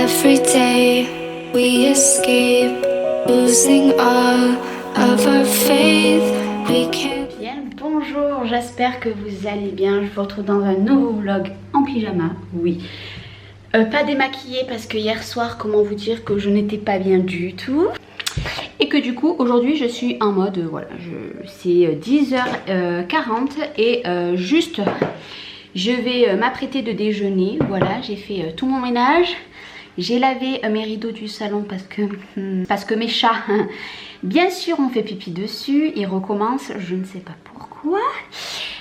Every day we escape, losing all of our faith. We can't. Bien, bonjour, j'espère que vous allez bien. Je vous retrouve dans un nouveau vlog en pyjama, oui. Pas démaquillée parce que hier soir, comment vous dire que je n'étais pas bien du tout. Et que du coup, aujourd'hui, je suis en mode, voilà, c'est 10h40 et juste, je vais m'apprêter de déjeuner. Voilà, j'ai fait tout mon ménage. J'ai lavé mes rideaux du salon parce que mes chats, bien sûr, ont fait pipi dessus. Ils recommencent, je ne sais pas pourquoi.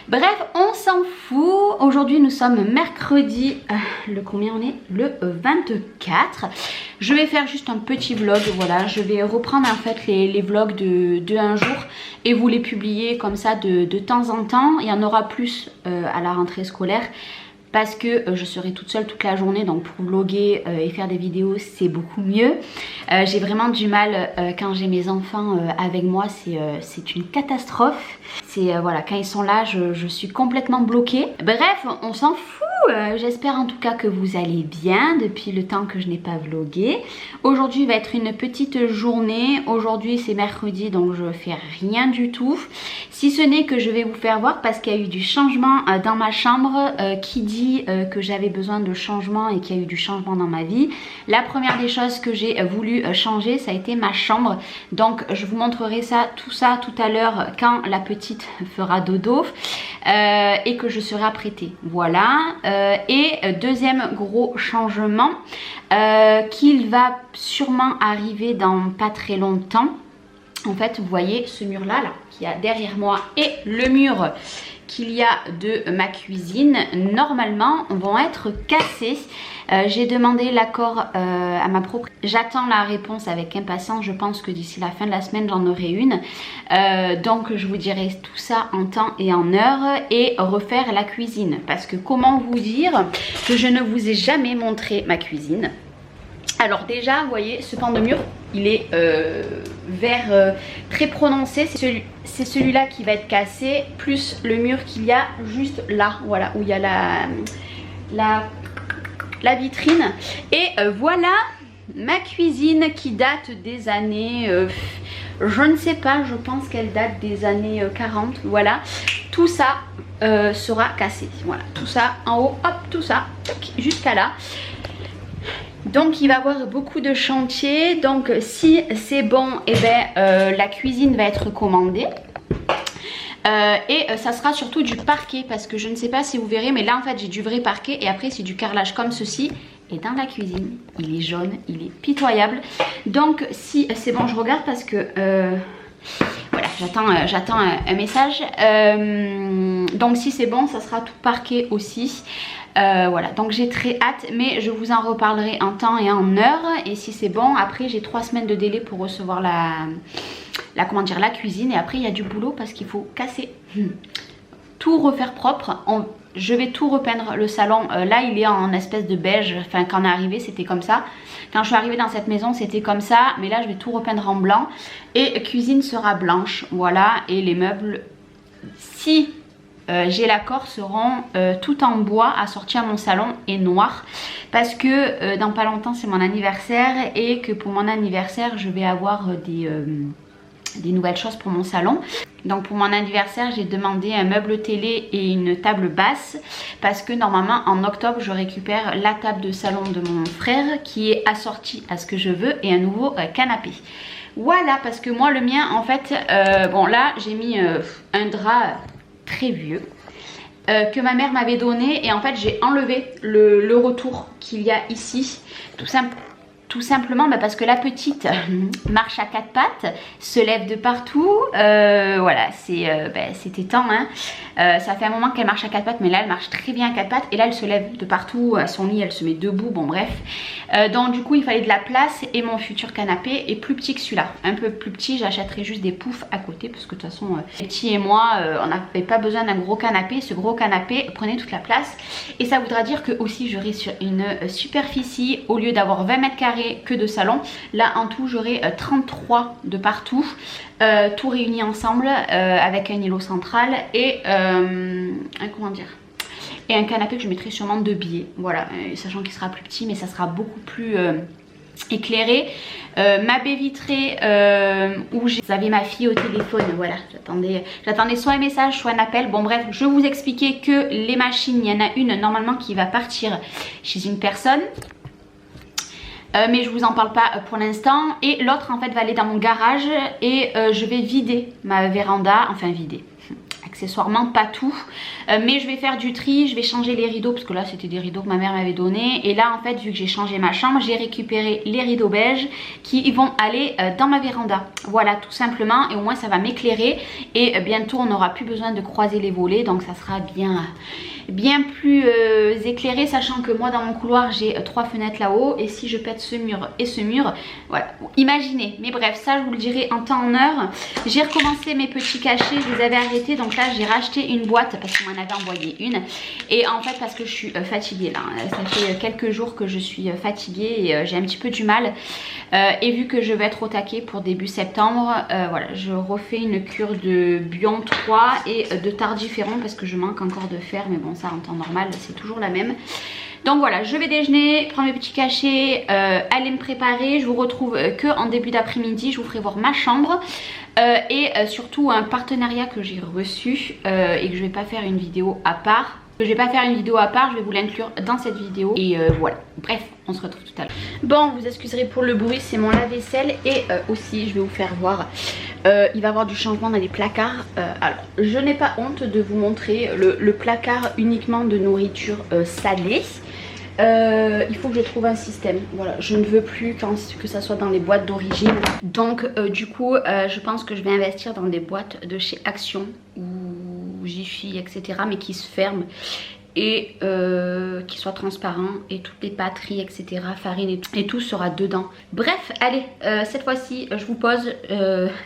Bref, on s'en fout. Aujourd'hui, nous sommes mercredi, le combien on est? Le 24. Je vais faire juste un petit vlog, voilà. Je vais reprendre en fait les vlogs de un jour et vous les publier comme ça de temps en temps. Il y en aura plus à la rentrée scolaire. Parce que je serai toute seule toute la journée, donc pour vlogger et faire des vidéos c'est beaucoup mieux. J'ai vraiment du mal quand j'ai mes enfants avec moi, c'est une catastrophe. C'est voilà, quand ils sont là je suis complètement bloquée. Bref, on s'en fout. J'espère en tout cas que vous allez bien depuis le temps que je n'ai pas vlogué. Aujourd'hui va être une petite journée. Aujourd'hui c'est mercredi donc je fais rien du tout. Si ce n'est que je vais vous faire voir parce qu'il y a eu du changement dans ma chambre. Qui dit que j'avais besoin de changement et qu'il y a eu du changement dans ma vie. La première des choses que j'ai voulu changer ça a été ma chambre. Donc je vous montrerai tout ça tout à l'heure quand la petite fera dodo et que je serai apprêtée. Voilà. Et deuxième gros changement qu'il va sûrement arriver dans pas très longtemps. En fait vous voyez ce mur là qui a derrière moi et le mur qu'il y a de ma cuisine normalement vont être cassés. J'ai demandé l'accord à ma propriétaire. J'attends la réponse avec impatience. Je pense que d'ici la fin de la semaine j'en aurai une. Donc je vous dirai tout ça en temps et en heure et refaire la cuisine. Parce que comment vous dire que je ne vous ai jamais montré ma cuisine. Alors déjà vous voyez ce pan de mur il est vert très prononcé, c'est celui-là qui va être cassé plus le mur qu'il y a juste là, voilà où il y a la vitrine et voilà ma cuisine qui date des années je ne sais pas, je pense qu'elle date des années 40, voilà tout ça sera cassé, voilà tout ça en haut, hop tout ça jusqu'à là. Donc il va y avoir beaucoup de chantier. Donc si c'est bon, et la cuisine va être commandée. Et ça sera surtout du parquet parce que je ne sais pas si vous verrez, mais là en fait j'ai du vrai parquet et après c'est du carrelage comme ceci. Et dans la cuisine, il est jaune, il est pitoyable. Donc si c'est bon, je regarde parce que voilà, j'attends un message. Donc si c'est bon, ça sera tout parquet aussi. Voilà, donc j'ai très hâte, mais je vous en reparlerai en temps et en heure. Et si c'est bon, après j'ai 3 semaines de délai pour recevoir la cuisine. Et après il y a du boulot parce qu'il faut casser, tout refaire propre. Je vais tout repeindre le salon. Là il est en espèce de beige. Enfin quand on est arrivé c'était comme ça. Quand je suis arrivée dans cette maison c'était comme ça. Mais là je vais tout repeindre en blanc. Et cuisine sera blanche. Voilà. Et les meubles, si j'ai l'accord, seront tout en bois assortis à mon salon et noir. Parce que dans pas longtemps c'est mon anniversaire. Et que pour mon anniversaire je vais avoir des nouvelles choses pour mon salon. Donc pour mon anniversaire j'ai demandé un meuble télé et une table basse parce que normalement en octobre je récupère la table de salon de mon frère qui est assortie à ce que je veux et un nouveau canapé. Voilà, parce que moi le mien en fait bon là j'ai mis un drap très vieux que ma mère m'avait donné et en fait j'ai enlevé le retour qu'il y a ici tout simplement parce que la petite marche à 4 pattes, se lève de partout, voilà, c'était temps, hein. Ça fait un moment qu'elle marche à 4 pattes, mais là elle marche très bien à 4 pattes et là elle se lève de partout, à son lit elle se met debout, bon bref. Donc du coup il fallait de la place et mon futur canapé est plus petit que celui-là, un peu plus petit, j'achèterai juste des poufs à côté parce que de toute façon Betty et moi on n'avait pas besoin d'un gros canapé, ce gros canapé prenait toute la place et ça voudra dire que aussi j'aurai sur une superficie, au lieu d'avoir 20 mètres carrés que de salon, là en tout j'aurai 33 de partout, tout réuni ensemble avec un îlot central et comment dire, Et un canapé que je mettrai sûrement de biais, voilà, sachant qu'il sera plus petit mais ça sera beaucoup plus éclairé. Ma baie vitrée où j'avais ma fille au téléphone, voilà, j'attendais soit un message soit un appel. Bon bref, je vous expliquais que les machines, il y en a une normalement qui va partir chez une personne. Mais je vous en parle pas pour l'instant. Et l'autre en fait va aller dans mon garage et je vais vider ma véranda, enfin vider. Accessoirement pas tout, mais je vais faire du tri, je vais changer les rideaux parce que là c'était des rideaux que ma mère m'avait donné, et là en fait vu que j'ai changé ma chambre, j'ai récupéré les rideaux beige qui vont aller dans ma véranda, voilà tout simplement, et au moins ça va m'éclairer et bientôt on n'aura plus besoin de croiser les volets, donc ça sera bien plus éclairé, sachant que moi dans mon couloir j'ai 3 fenêtres là-haut, et si je pète ce mur et ce mur, voilà, imaginez. Mais bref, ça je vous le dirai en temps en heure. J'ai recommencé mes petits cachets, je les avais arrêtés, donc là j'ai racheté une boîte parce qu'on m'en avait envoyé une, et en fait parce que je suis fatiguée là, ça fait quelques jours que je suis fatiguée et j'ai un petit peu du mal, et vu que je vais être au taquet pour début septembre, voilà, je refais une cure de Bion 3 et de Tardiféron parce que je manque encore de fer, mais bon ça en temps normal c'est toujours la même. Donc voilà, je vais déjeuner, prendre mes petits cachets, aller me préparer. Je vous retrouve que en début d'après-midi, je vous ferai voir ma chambre et surtout un partenariat que j'ai reçu et que je vais pas faire une vidéo à part. Je vais vous l'inclure dans cette vidéo et voilà. Bref, on se retrouve tout à l'heure. Bon, vous excuserez pour le bruit, c'est mon lave-vaisselle et aussi je vais vous faire voir. Il va y avoir du changement dans les placards. Alors, je n'ai pas honte de vous montrer le placard uniquement de nourriture salée. Il faut que je trouve un système, voilà, je ne veux plus que ça soit dans les boîtes d'origine. Donc du coup je pense que je vais investir dans des boîtes de chez Action ou Jiffy etc, mais qui se ferment et qui soient transparents, et toutes les pâteries etc, farine et tout sera dedans. Bref, allez, cette fois-ci je vous pose.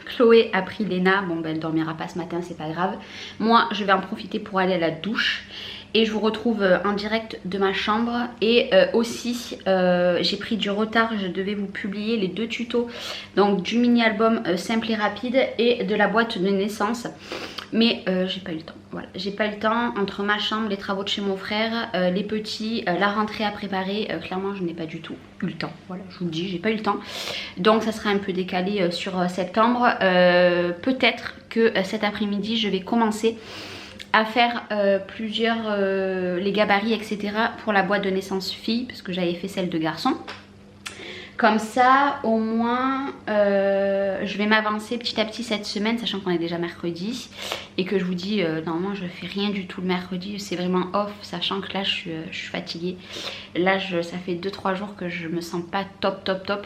Chloé a pris Léna, bon ben elle dormira pas ce matin, c'est pas grave. Moi je vais en profiter pour aller à la douche. Et je vous retrouve en direct de ma chambre. Et aussi j'ai pris du retard, je devais vous publier les 2 tutos. Donc du mini album simple et rapide et de la boîte de naissance. Mais j'ai pas eu le temps, voilà, j'ai pas eu le temps entre ma chambre, les travaux de chez mon frère, les petits, la rentrée à préparer, clairement je n'ai pas du tout eu le temps, voilà, je vous le dis, j'ai pas eu le temps. Donc ça sera un peu décalé sur septembre. Peut-être que cet après-midi je vais commencer à faire plusieurs les gabarits etc pour la boîte de naissance fille, parce que j'avais fait celle de garçon. Comme ça au moins je vais m'avancer petit à petit cette semaine, sachant qu'on est déjà mercredi et que je vous dis normalement je fais rien du tout le mercredi, c'est vraiment off, sachant que là je suis fatiguée. Là ça fait 2-3 jours que je me sens pas top.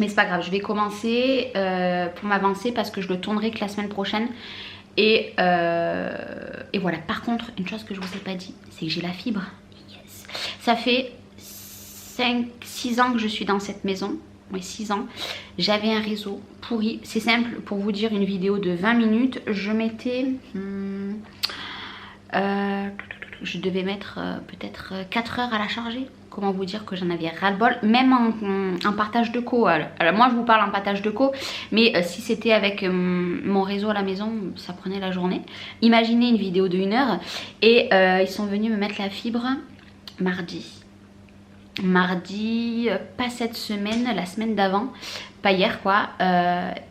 Mais c'est pas grave, je vais commencer pour m'avancer parce que je le tournerai que la semaine prochaine. Et voilà, par contre une chose que je vous ai pas dit, c'est que j'ai la fibre. Yes. Ça fait 5-6 ans que je suis dans cette maison. Oui, 6 ans. J'avais un réseau pourri. C'est simple, pour vous dire, une vidéo de 20 minutes, je mettais je devais mettre peut-être 4 heures à la charger. Comment vous dire que j'en avais ras-le-bol, même en partage de co. Alors moi je vous parle en partage de co, mais si c'était avec mon réseau à la maison, ça prenait la journée. Imaginez une vidéo de 1 heure. Et ils sont venus me mettre la fibre mardi, pas cette semaine, la semaine d'avant, pas hier quoi.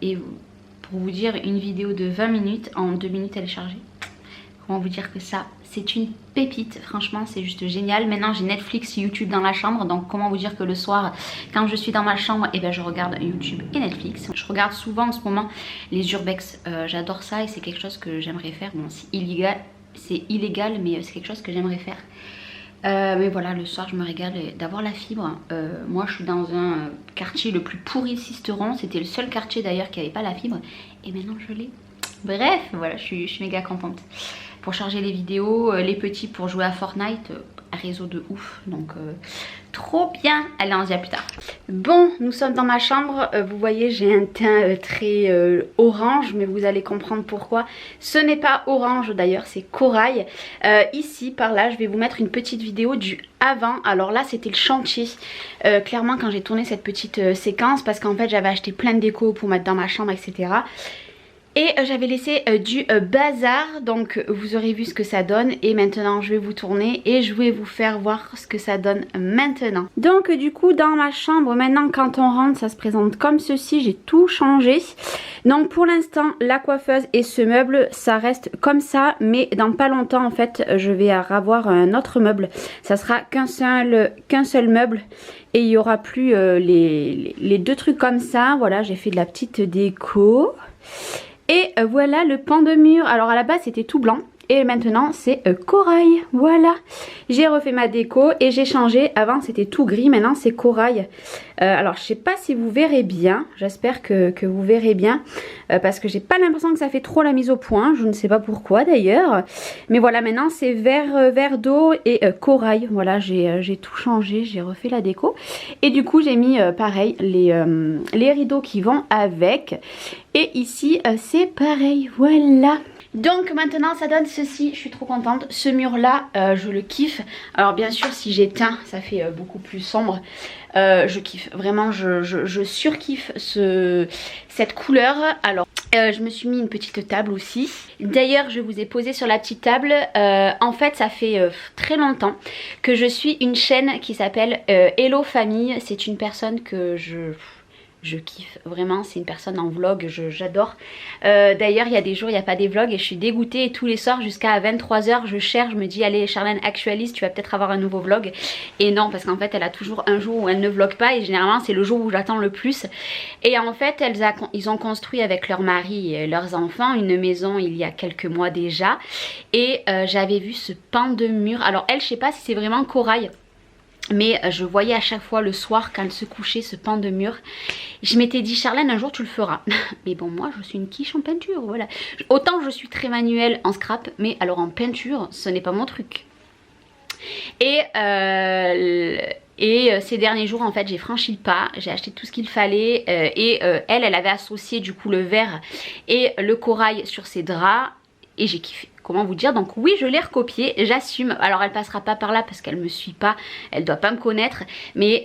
Et pour vous dire, une vidéo de 20 minutes, en 2 minutes elle est chargée. Comment vous dire que ça, c'est une pépite, franchement c'est juste génial. Maintenant j'ai Netflix, YouTube dans la chambre, donc comment vous dire que le soir quand je suis dans ma chambre, et ben je regarde YouTube et Netflix. Je regarde souvent en ce moment les urbex, j'adore ça et c'est quelque chose que j'aimerais faire. Bon c'est illégal mais c'est quelque chose que j'aimerais faire. Mais voilà, le soir je me régale d'avoir la fibre. Moi je suis dans un quartier le plus pourri de Sisteron, c'était le seul quartier d'ailleurs qui n'avait pas la fibre et maintenant je l'ai. Bref, voilà, je suis méga contente. Pour charger les vidéos, les petits pour jouer à Fortnite, réseau de ouf, donc trop bien. Allez, on se dit à plus tard. Bon, nous sommes dans ma chambre, vous voyez j'ai un teint très orange, mais vous allez comprendre pourquoi. Ce n'est pas orange d'ailleurs, c'est corail. Ici, par là, je vais vous mettre une petite vidéo du avant. Alors là c'était le chantier, clairement quand j'ai tourné cette petite séquence, parce qu'en fait j'avais acheté plein de déco pour mettre dans ma chambre etc. Et j'avais laissé du bazar, donc vous aurez vu ce que ça donne. Et maintenant je vais vous tourner et je vais vous faire voir ce que ça donne maintenant. Donc du coup dans ma chambre maintenant quand on rentre ça se présente comme ceci, j'ai tout changé. Donc pour l'instant la coiffeuse et ce meuble ça reste comme ça, mais dans pas longtemps en fait je vais avoir un autre meuble. Ça sera qu'un seul meuble. Et il n'y aura plus les deux trucs comme ça. Voilà, j'ai fait de la petite déco. Et voilà le pan de mur. Alors à la base c'était tout blanc. Et maintenant c'est corail. Voilà. J'ai refait ma déco et j'ai changé. Avant c'était tout gris. Maintenant c'est corail. Alors je sais pas si vous verrez bien. J'espère que vous verrez bien. Parce que j'ai pas l'impression que ça fait trop la mise au point. Je ne sais pas pourquoi d'ailleurs. Mais voilà, maintenant c'est vert d'eau et corail. Voilà, j'ai tout changé. J'ai refait la déco. Et du coup j'ai mis pareil les rideaux qui vont avec. Et ici c'est pareil. Voilà. Donc maintenant ça donne ceci, je suis trop contente. Ce mur là je le kiffe. Alors bien sûr si j'éteins ça fait beaucoup plus sombre. Je kiffe, vraiment je surkiffe cette couleur. Alors je me suis mis une petite table aussi. D'ailleurs je vous ai posé sur la petite table. En fait ça fait très longtemps que je suis une chaîne qui s'appelle Hello Famille. C'est une personne que je kiffe vraiment, c'est une personne en vlog, j'adore. D'ailleurs il y a des jours il n'y a pas des vlogs et je suis dégoûtée et tous les soirs jusqu'à 23h je cherche, je me dis allez Charlène actualise, tu vas peut-être avoir un nouveau vlog. Et non, parce qu'en fait elle a toujours un jour où elle ne vlog pas et généralement c'est le jour où j'attends le plus. Et en fait ils ont construit avec leur mari et leurs enfants une maison il y a quelques mois déjà. Et j'avais vu ce pan de mur, alors elle je sais pas si c'est vraiment corail, mais je voyais à chaque fois le soir quand elle se couchait ce pan de mur. Je m'étais dit Charlène un jour tu le feras. Mais bon moi je suis une quiche en peinture, voilà. Autant je suis très manuelle en scrap, mais alors en peinture ce n'est pas mon truc. Et ces derniers jours en fait j'ai franchi le pas, j'ai acheté tout ce qu'il fallait. Elle avait associé du coup le vert et le corail sur ses draps. Et j'ai kiffé, comment vous dire, donc oui je l'ai recopié, j'assume. Alors elle passera pas par là parce qu'elle me suit pas, elle doit pas me connaître. Mais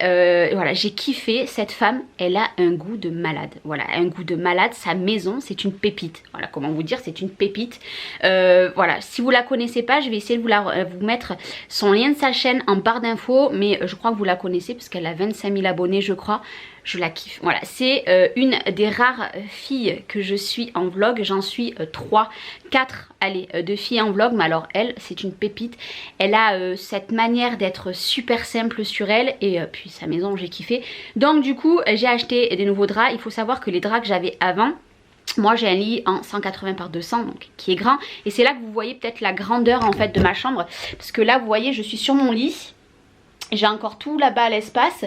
voilà, j'ai kiffé, cette femme elle a un goût de malade. Voilà, un goût de malade, sa maison c'est une pépite. Voilà, comment vous dire, c'est une pépite. Voilà, si vous la connaissez pas, je vais essayer de vous mettre son lien de sa chaîne en barre d'infos. Mais je crois que vous la connaissez parce qu'elle a 25 000 abonnés je crois. Je la kiffe, voilà, c'est une des rares filles que je suis en vlog. J'en suis 4 allez, de filles en vlog. Mais alors elle, c'est une pépite. Elle a cette manière d'être super simple sur elle. Et puis sa maison, j'ai kiffé. Donc du coup, j'ai acheté des nouveaux draps. Il faut savoir que les draps que j'avais avant, moi j'ai un lit en 180 par 200 donc qui est grand. Et c'est là que vous voyez peut-être la grandeur en fait de ma chambre. Parce que là, vous voyez, je suis sur mon lit. J'ai encore tout là-bas à l'espace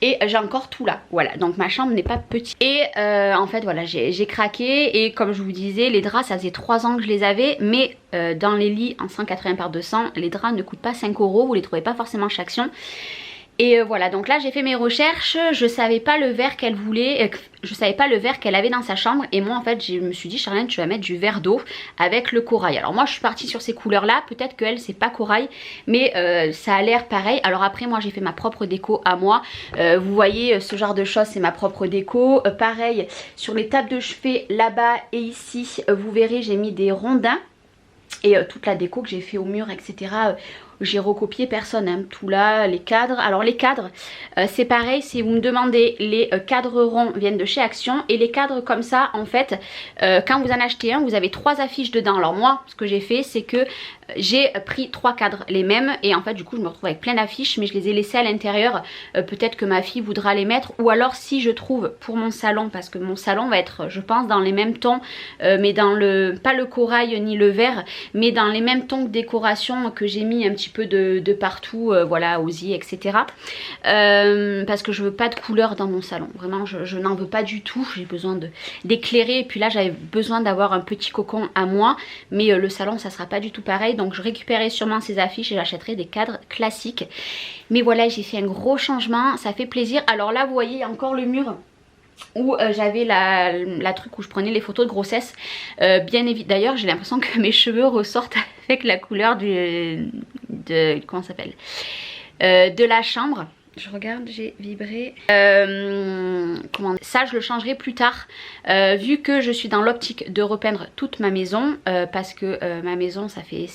et j'ai encore tout là. Voilà, donc ma chambre n'est pas petite. Et en fait voilà, j'ai craqué. Et comme je vous disais, les draps ça faisait 3 ans que je les avais. Mais dans les lits en 180 par 200, les draps ne coûtent pas 5 €. Vous les trouvez pas forcément chez Action. Et voilà, donc là j'ai fait mes recherches, je savais pas le vert qu'elle voulait, je savais pas le vert qu'elle avait dans sa chambre. Et moi en fait je me suis dit Charlène tu vas mettre du vert d'eau avec le corail. Alors moi je suis partie sur ces couleurs là, peut-être qu'elle c'est pas corail, mais ça a l'air pareil. Alors après moi j'ai fait ma propre déco à moi, vous voyez ce genre de choses c'est ma propre déco. Pareil sur les tables de chevet là-bas et ici, vous verrez j'ai mis des rondins. Et toute la déco que j'ai fait au mur etc, j'ai recopié personne hein. Tout là, les cadres. Alors les cadres c'est pareil, si vous me demandez, les cadres ronds viennent de chez Action. Et les cadres comme ça en fait, quand vous en achetez un vous avez 3 affiches dedans. Alors moi ce que j'ai fait c'est que j'ai pris 3 cadres les mêmes. Et en fait du coup je me retrouve avec plein d'affiches, mais je les ai laissées à l'intérieur. Peut-être que ma fille voudra les mettre. Ou alors si je trouve pour mon salon, parce que mon salon va être je pense dans les mêmes tons, mais dans le, pas le corail ni le vert, mais dans les mêmes tons de décoration que j'ai mis un petit peu de partout, voilà, osier etc. Parce que je veux pas de couleur dans mon salon, vraiment je n'en veux pas du tout. J'ai besoin d'éclairer. Et puis là j'avais besoin d'avoir un petit cocon à moi. Mais le salon ça sera pas du tout pareil. Donc je récupérerai sûrement ces affiches et j'achèterai des cadres classiques. Mais voilà, j'ai fait un gros changement, ça fait plaisir. Alors là vous voyez encore le mur où j'avais la truc où je prenais les photos de grossesse. Bien évidemment, d'ailleurs j'ai l'impression que mes cheveux ressortent avec la couleur comment ça s'appelle, de la chambre. Je regarde, j'ai vibré. Ça je le changerai plus tard vu que je suis dans l'optique de repeindre toute ma maison parce que ma maison ça fait,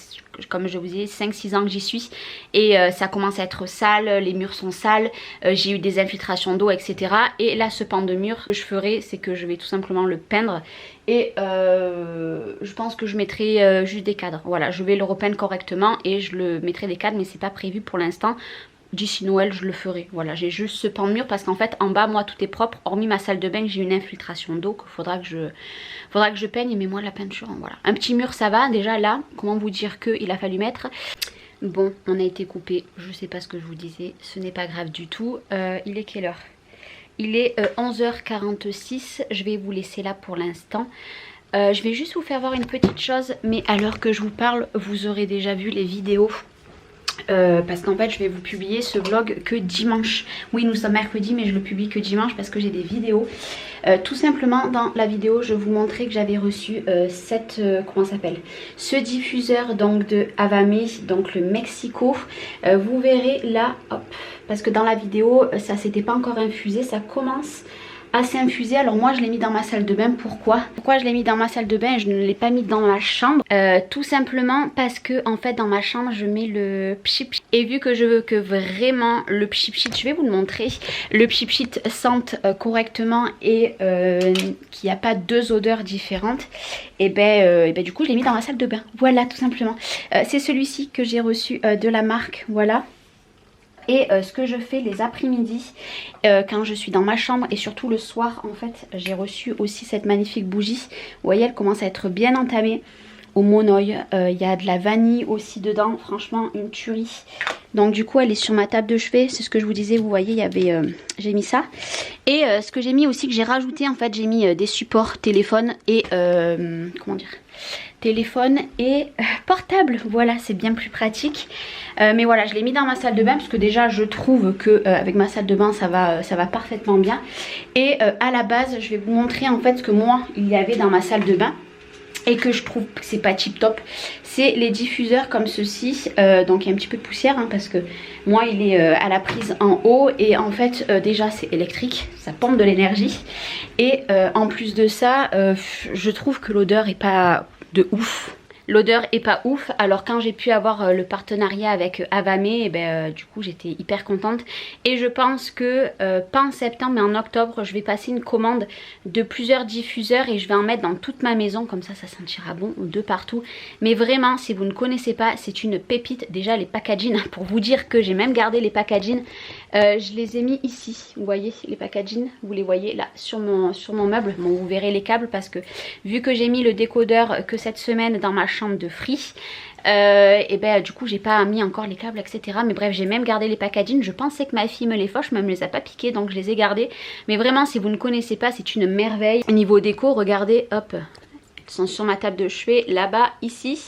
comme je vous disais, 5-6 ans que j'y suis et ça commence à être sale, les murs sont sales, j'ai eu des infiltrations d'eau etc. Et là ce pan de mur, ce que je ferai c'est que je vais tout simplement le peindre et je pense que je mettrai juste des cadres. Voilà, je vais le repeindre correctement et je le mettrai des cadres mais c'est pas prévu pour l'instant. D'ici Noël je le ferai. Voilà, j'ai juste ce pan de mur parce qu'en fait en bas moi tout est propre, hormis ma salle de bain, j'ai une infiltration d'eau qu'il faudra que je peigne, mais moi la peinture, voilà. Un petit mur ça va, déjà là, comment vous dire qu'il a fallu mettre. Bon, on a été coupé, je sais pas ce que je vous disais, ce n'est pas grave du tout. Il est quelle heure? Il est 11h46, je vais vous laisser là pour l'instant. Je vais juste vous faire voir une petite chose, mais à l'heure que je vous parle, vous aurez déjà vu les vidéos. Parce qu'en fait je vais vous publier ce vlog que dimanche. Oui, nous sommes mercredi mais je le publie que dimanche parce que j'ai des vidéos. Tout simplement dans la vidéo je vous montrais que j'avais reçu comment ça s'appelle, ce diffuseur donc de Avame, donc le Mexico. Vous verrez là, hop, parce que dans la vidéo ça s'était pas encore infusé, ça commence à s'infuser. Alors moi je l'ai mis dans ma salle de bain. Pourquoi je l'ai mis dans ma salle de bain et je ne l'ai pas mis dans ma chambre? Tout simplement parce que en fait dans ma chambre je mets le pchit-pchit et vu que je veux que vraiment le pchit-pchit, je vais vous le montrer, le pchit-pchit sente correctement et qu'il n'y a pas deux odeurs différentes, et ben du coup je l'ai mis dans ma salle de bain. Voilà, tout simplement. C'est celui-ci que j'ai reçu de la marque, voilà. Et ce que je fais les après-midi quand je suis dans ma chambre et surtout le soir, en fait j'ai reçu aussi cette magnifique bougie. Vous voyez, elle commence à être bien entamée au monoï. Il y a de la vanille aussi dedans, franchement une tuerie. Donc du coup elle est sur ma table de chevet, c'est ce que je vous disais, vous voyez il y avait, j'ai mis ça. Et ce que j'ai mis aussi, que j'ai rajouté en fait, j'ai mis des supports téléphone et comment dire, téléphone et portable. Voilà, c'est bien plus pratique. Mais voilà, je l'ai mis dans ma salle de bain parce que déjà je trouve que avec ma salle de bain ça va parfaitement bien. Et à la base je vais vous montrer en fait ce que moi il y avait dans ma salle de bain et que je trouve que c'est pas tip top. C'est les diffuseurs comme ceci. Donc il y a un petit peu de poussière hein, parce que moi il est à la prise en haut et en fait déjà c'est électrique, ça pompe de l'énergie. Et en plus de ça je trouve que l'odeur est pas de ouf. L'odeur est pas ouf, alors quand j'ai pu avoir le partenariat avec Avame, et du coup j'étais hyper contente. Et je pense que pas en septembre mais en octobre je vais passer une commande de plusieurs diffuseurs et je vais en mettre dans toute ma maison, comme ça ça sentira bon de partout. Mais vraiment si vous ne connaissez pas, c'est une pépite. Déjà les packaging, pour vous dire que j'ai même gardé les packaging, je les ai mis ici, vous voyez les packaging, vous les voyez là sur mon meuble. Bon, vous verrez les câbles parce que vu que j'ai mis le décodeur que cette semaine dans ma chambre de Free, et du coup j'ai pas mis encore les câbles etc. Mais bref, j'ai même gardé les packaging. Je pensais que ma fille me les fauche mais elle me les a pas piqués donc je les ai gardés. Mais vraiment si vous ne connaissez pas, c'est une merveille. Niveau déco, regardez, hop, ils sont sur ma table de chevet, là-bas, ici.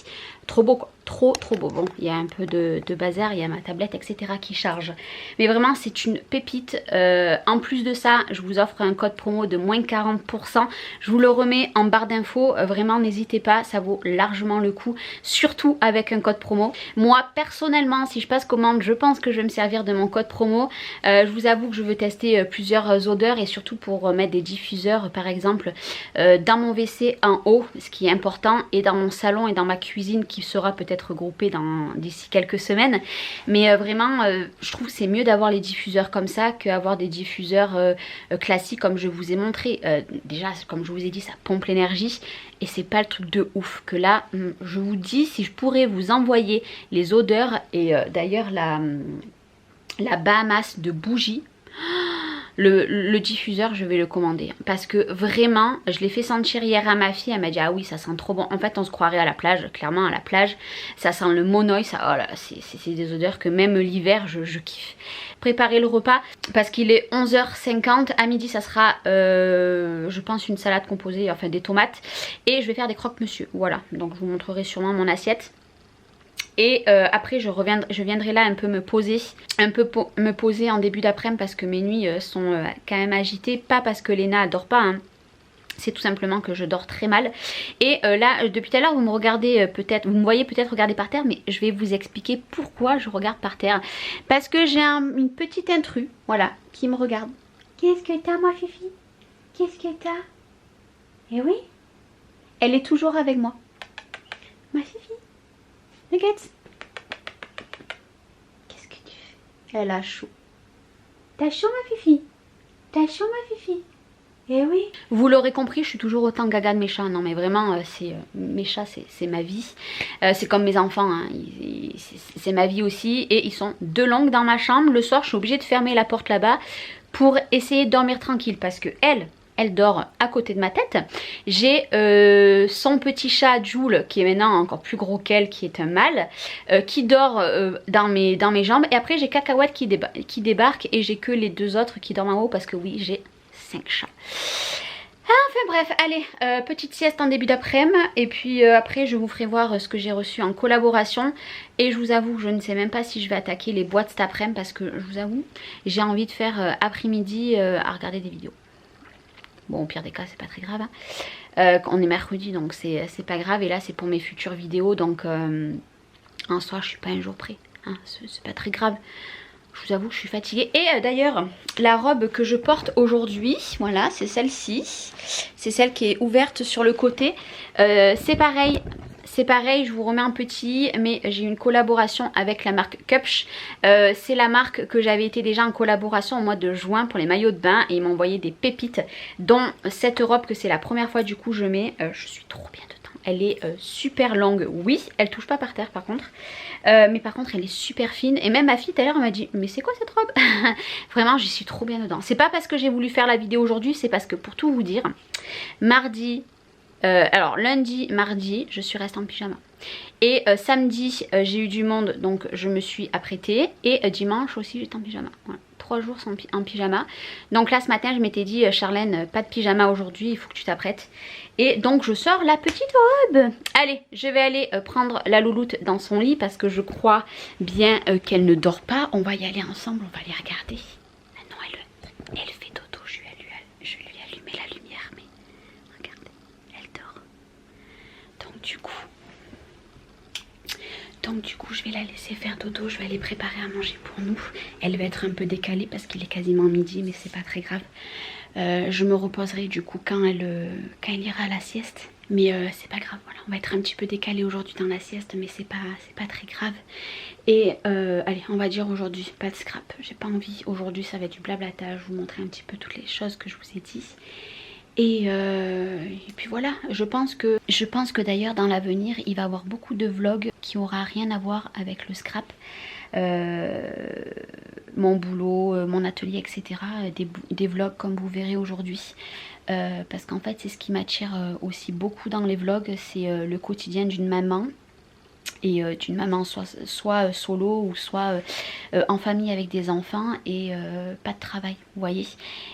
Trop beau quoi, trop beau. Bon, il y a un peu de bazar, il y a ma tablette etc qui charge. Mais vraiment c'est une pépite. En plus de ça, je vous offre un code promo de moins 40%. Je vous le remets en barre d'infos. Vraiment n'hésitez pas, ça vaut largement le coup. Surtout avec un code promo. Moi personnellement, si je passe commande, je pense que je vais me servir de mon code promo. Je vous avoue que je veux tester plusieurs odeurs et surtout pour mettre des diffuseurs par exemple dans mon WC en haut, ce qui est important, et dans mon salon et dans ma cuisine qui sera peut-être groupé d'ici quelques semaines. Mais vraiment je trouve que c'est mieux d'avoir les diffuseurs comme ça qu'avoir des diffuseurs classiques comme je vous ai montré. Déjà comme je vous ai dit, ça pompe l'énergie et c'est pas le truc de ouf. Que là je vous dis, si je pourrais vous envoyer les odeurs et d'ailleurs la Bahamas de bougie, le diffuseur je vais le commander parce que vraiment je l'ai fait sentir hier à ma fille, elle m'a dit ah oui ça sent trop bon. En fait on se croirait à la plage, clairement à la plage, ça sent le monoï, ça, oh là, c'est des odeurs que même l'hiver je kiffe. Préparer le repas parce qu'il est 11h50, à midi ça sera je pense une salade composée, enfin des tomates, et je vais faire des croque-monsieur, voilà, donc je vous montrerai sûrement mon assiette. Et après je viendrai là un peu me poser, en début d'après-midi parce que mes nuits sont quand même agitées. Pas parce que Léna elle dort pas hein. C'est tout simplement que je dors très mal. Et là, depuis tout à l'heure, vous me regardez peut-être, vous me voyez peut-être regarder par terre, mais je vais vous expliquer pourquoi je regarde par terre. Parce que j'ai une petite intrus, voilà, qui me regarde. Qu'est-ce que t'as, ma fifi? Qu'est-ce que t'as? Eh oui, elle est toujours avec moi. Ma fifi, regarde. Qu'est-ce que tu fais? Elle a chaud. T'as chaud, ma fifi? T'as chaud, ma fifi? Eh oui. Vous l'aurez compris, je suis toujours autant gaga de mes chats. Non mais vraiment, mes chats c'est ma vie. C'est comme mes enfants, hein. C'est ma vie aussi. Et ils sont de longue dans ma chambre. Le soir, je suis obligée de fermer la porte là-bas pour essayer de dormir tranquille. Parce que elle dort à côté de ma tête. J'ai son petit chat Joule, qui est maintenant encore plus gros qu'elle, qui est un mâle, qui dort dans mes jambes. Et après j'ai Cacahuète qui débarque et j'ai que les 2 autres qui dorment en haut parce que oui, j'ai 5 chats. Enfin bref, allez, petite sieste en début d'après-midi et puis après je vous ferai voir ce que j'ai reçu en collaboration. Et je vous avoue, je ne sais même pas si je vais attaquer les boîtes cet après-midi parce que je vous avoue, j'ai envie de faire après-midi à regarder des vidéos. Bon, au pire des cas, c'est pas très grave. Hein. On est mercredi, donc c'est pas grave. Et là, c'est pour mes futures vidéos. Donc, en soi, je suis pas un jour près. Hein. C'est pas très grave. Je vous avoue que je suis fatiguée. Et d'ailleurs, la robe que je porte aujourd'hui, voilà, c'est celle-ci. C'est celle qui est ouverte sur le côté. C'est pareil. C'est pareil, je vous remets un petit, mais j'ai une collaboration avec la marque Cupsh. C'est la marque que j'avais été déjà en collaboration au mois de juin pour les maillots de bain. Et ils m'ont envoyé des pépites, dont cette robe que c'est la première fois du coup je mets. Je suis trop bien dedans. Elle est super longue, oui, elle touche pas par terre par contre. Mais par contre elle est super fine. Et même ma fille tout à l'heure elle m'a dit, mais c'est quoi cette robe? Vraiment j'y suis trop bien dedans. C'est pas parce que j'ai voulu faire la vidéo aujourd'hui, c'est parce que pour tout vous dire, mardi... alors lundi, mardi, je suis restée en pyjama. Et samedi, j'ai eu du monde, donc je me suis apprêtée. Et dimanche aussi, j'étais en pyjama. Voilà. 3 jours en pyjama. Donc là, ce matin, je m'étais dit, Charlène, pas de pyjama aujourd'hui, il faut que tu t'apprêtes. Et donc, je sors la petite robe. Allez, je vais aller prendre la louloute dans son lit parce que je crois bien qu'elle ne dort pas. On va y aller ensemble, on va les regarder. Ah non, elle fait dodo, je lui ai allumé la lumière, mais regardez, elle dort. Donc du coup, je vais la laisser faire dodo, je vais aller préparer à manger pour nous. Elle va être un peu décalée parce qu'il est quasiment midi, mais c'est pas très grave. Je me reposerai du coup quand elle ira à la sieste. Mais c'est pas grave, voilà, on va être un petit peu décalé aujourd'hui dans la sieste, mais c'est pas très grave. Et allez, on va dire aujourd'hui, pas de scrap, j'ai pas envie. Aujourd'hui ça va être du blablatage, vous montrer un petit peu toutes les choses que je vous ai dit. Et puis voilà, je pense que d'ailleurs dans l'avenir il va y avoir beaucoup de vlogs qui aura rien à voir avec le scrap, mon boulot, mon atelier, etc. Des vlogs comme vous verrez aujourd'hui, parce qu'en fait c'est ce qui m'attire aussi beaucoup dans les vlogs, c'est le quotidien d'une maman. Et d'une maman soit solo ou soit en famille avec des enfants et pas de travail, vous voyez.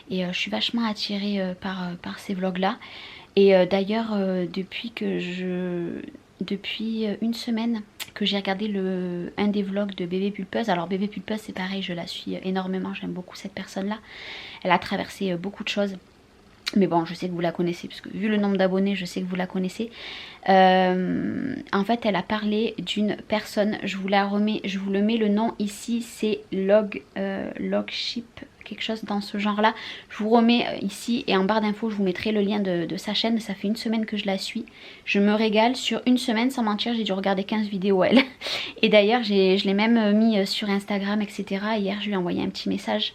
Et je suis vachement attirée par ces vlogs là. Et d'ailleurs depuis une semaine que j'ai regardé un des vlogs de Bébé Pulpeuse. Alors Bébé Pulpeuse c'est pareil, je la suis énormément, j'aime beaucoup cette personne là. Elle a traversé beaucoup de choses. Mais bon, je sais que vous la connaissez, parce que vu le nombre d'abonnés, je sais que vous la connaissez. En fait, elle a parlé d'une personne, je vous le mets le nom ici, c'est Logship, quelque chose dans ce genre-là. Je vous remets ici et en barre d'infos, je vous mettrai le lien de sa chaîne. Ça fait une semaine que je la suis. Je me régale. Sur une semaine, sans mentir, j'ai dû regarder 15 vidéos elle. Et d'ailleurs, je l'ai même mis sur Instagram, etc. Hier, je lui ai envoyé un petit message.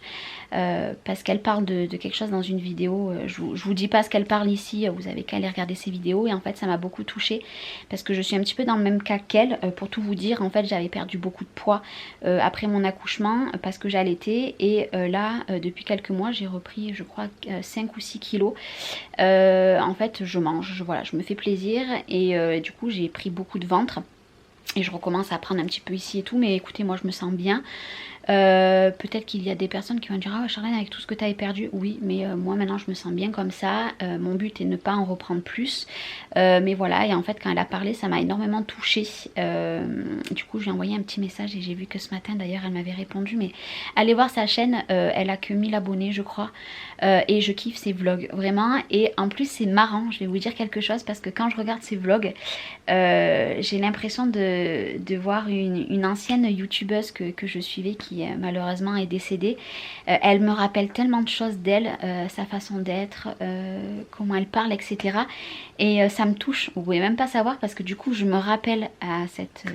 Parce qu'elle parle de quelque chose dans une vidéo. Je vous dis pas ce qu'elle parle ici, vous avez qu'à aller regarder ses vidéos. Et en fait ça m'a beaucoup touchée parce que je suis un petit peu dans le même cas qu'elle. Pour tout vous dire, en fait j'avais perdu beaucoup de poids après mon accouchement parce que j'allaitais. Et là depuis quelques mois j'ai repris je crois 5 ou 6 kilos. En fait je mange, voilà, je me fais plaisir. Et du coup j'ai pris beaucoup de ventre. Et je recommence à prendre un petit peu ici et tout, mais écoutez, moi je me sens bien. Peut-être qu'il y a des personnes qui vont dire ah Charlène, avec tout ce que tu avais perdu, oui, mais moi maintenant je me sens bien comme ça. Mon but est de ne pas en reprendre plus. Mais voilà, et en fait quand elle a parlé, ça m'a énormément touchée. Du coup, j'ai envoyé un petit message et j'ai vu que ce matin d'ailleurs elle m'avait répondu. Mais allez voir sa chaîne, elle a que 1000 abonnés je crois. Et je kiffe ses vlogs vraiment. Et en plus c'est marrant, je vais vous dire quelque chose, parce que quand je regarde ses vlogs, j'ai l'impression de voir une ancienne youtubeuse que je suivais qui malheureusement est décédée. Elle me rappelle tellement de choses d'elle, sa façon d'être, comment elle parle, etc. Et ça me touche, vous pouvez même pas savoir, parce que du coup je me rappelle à cette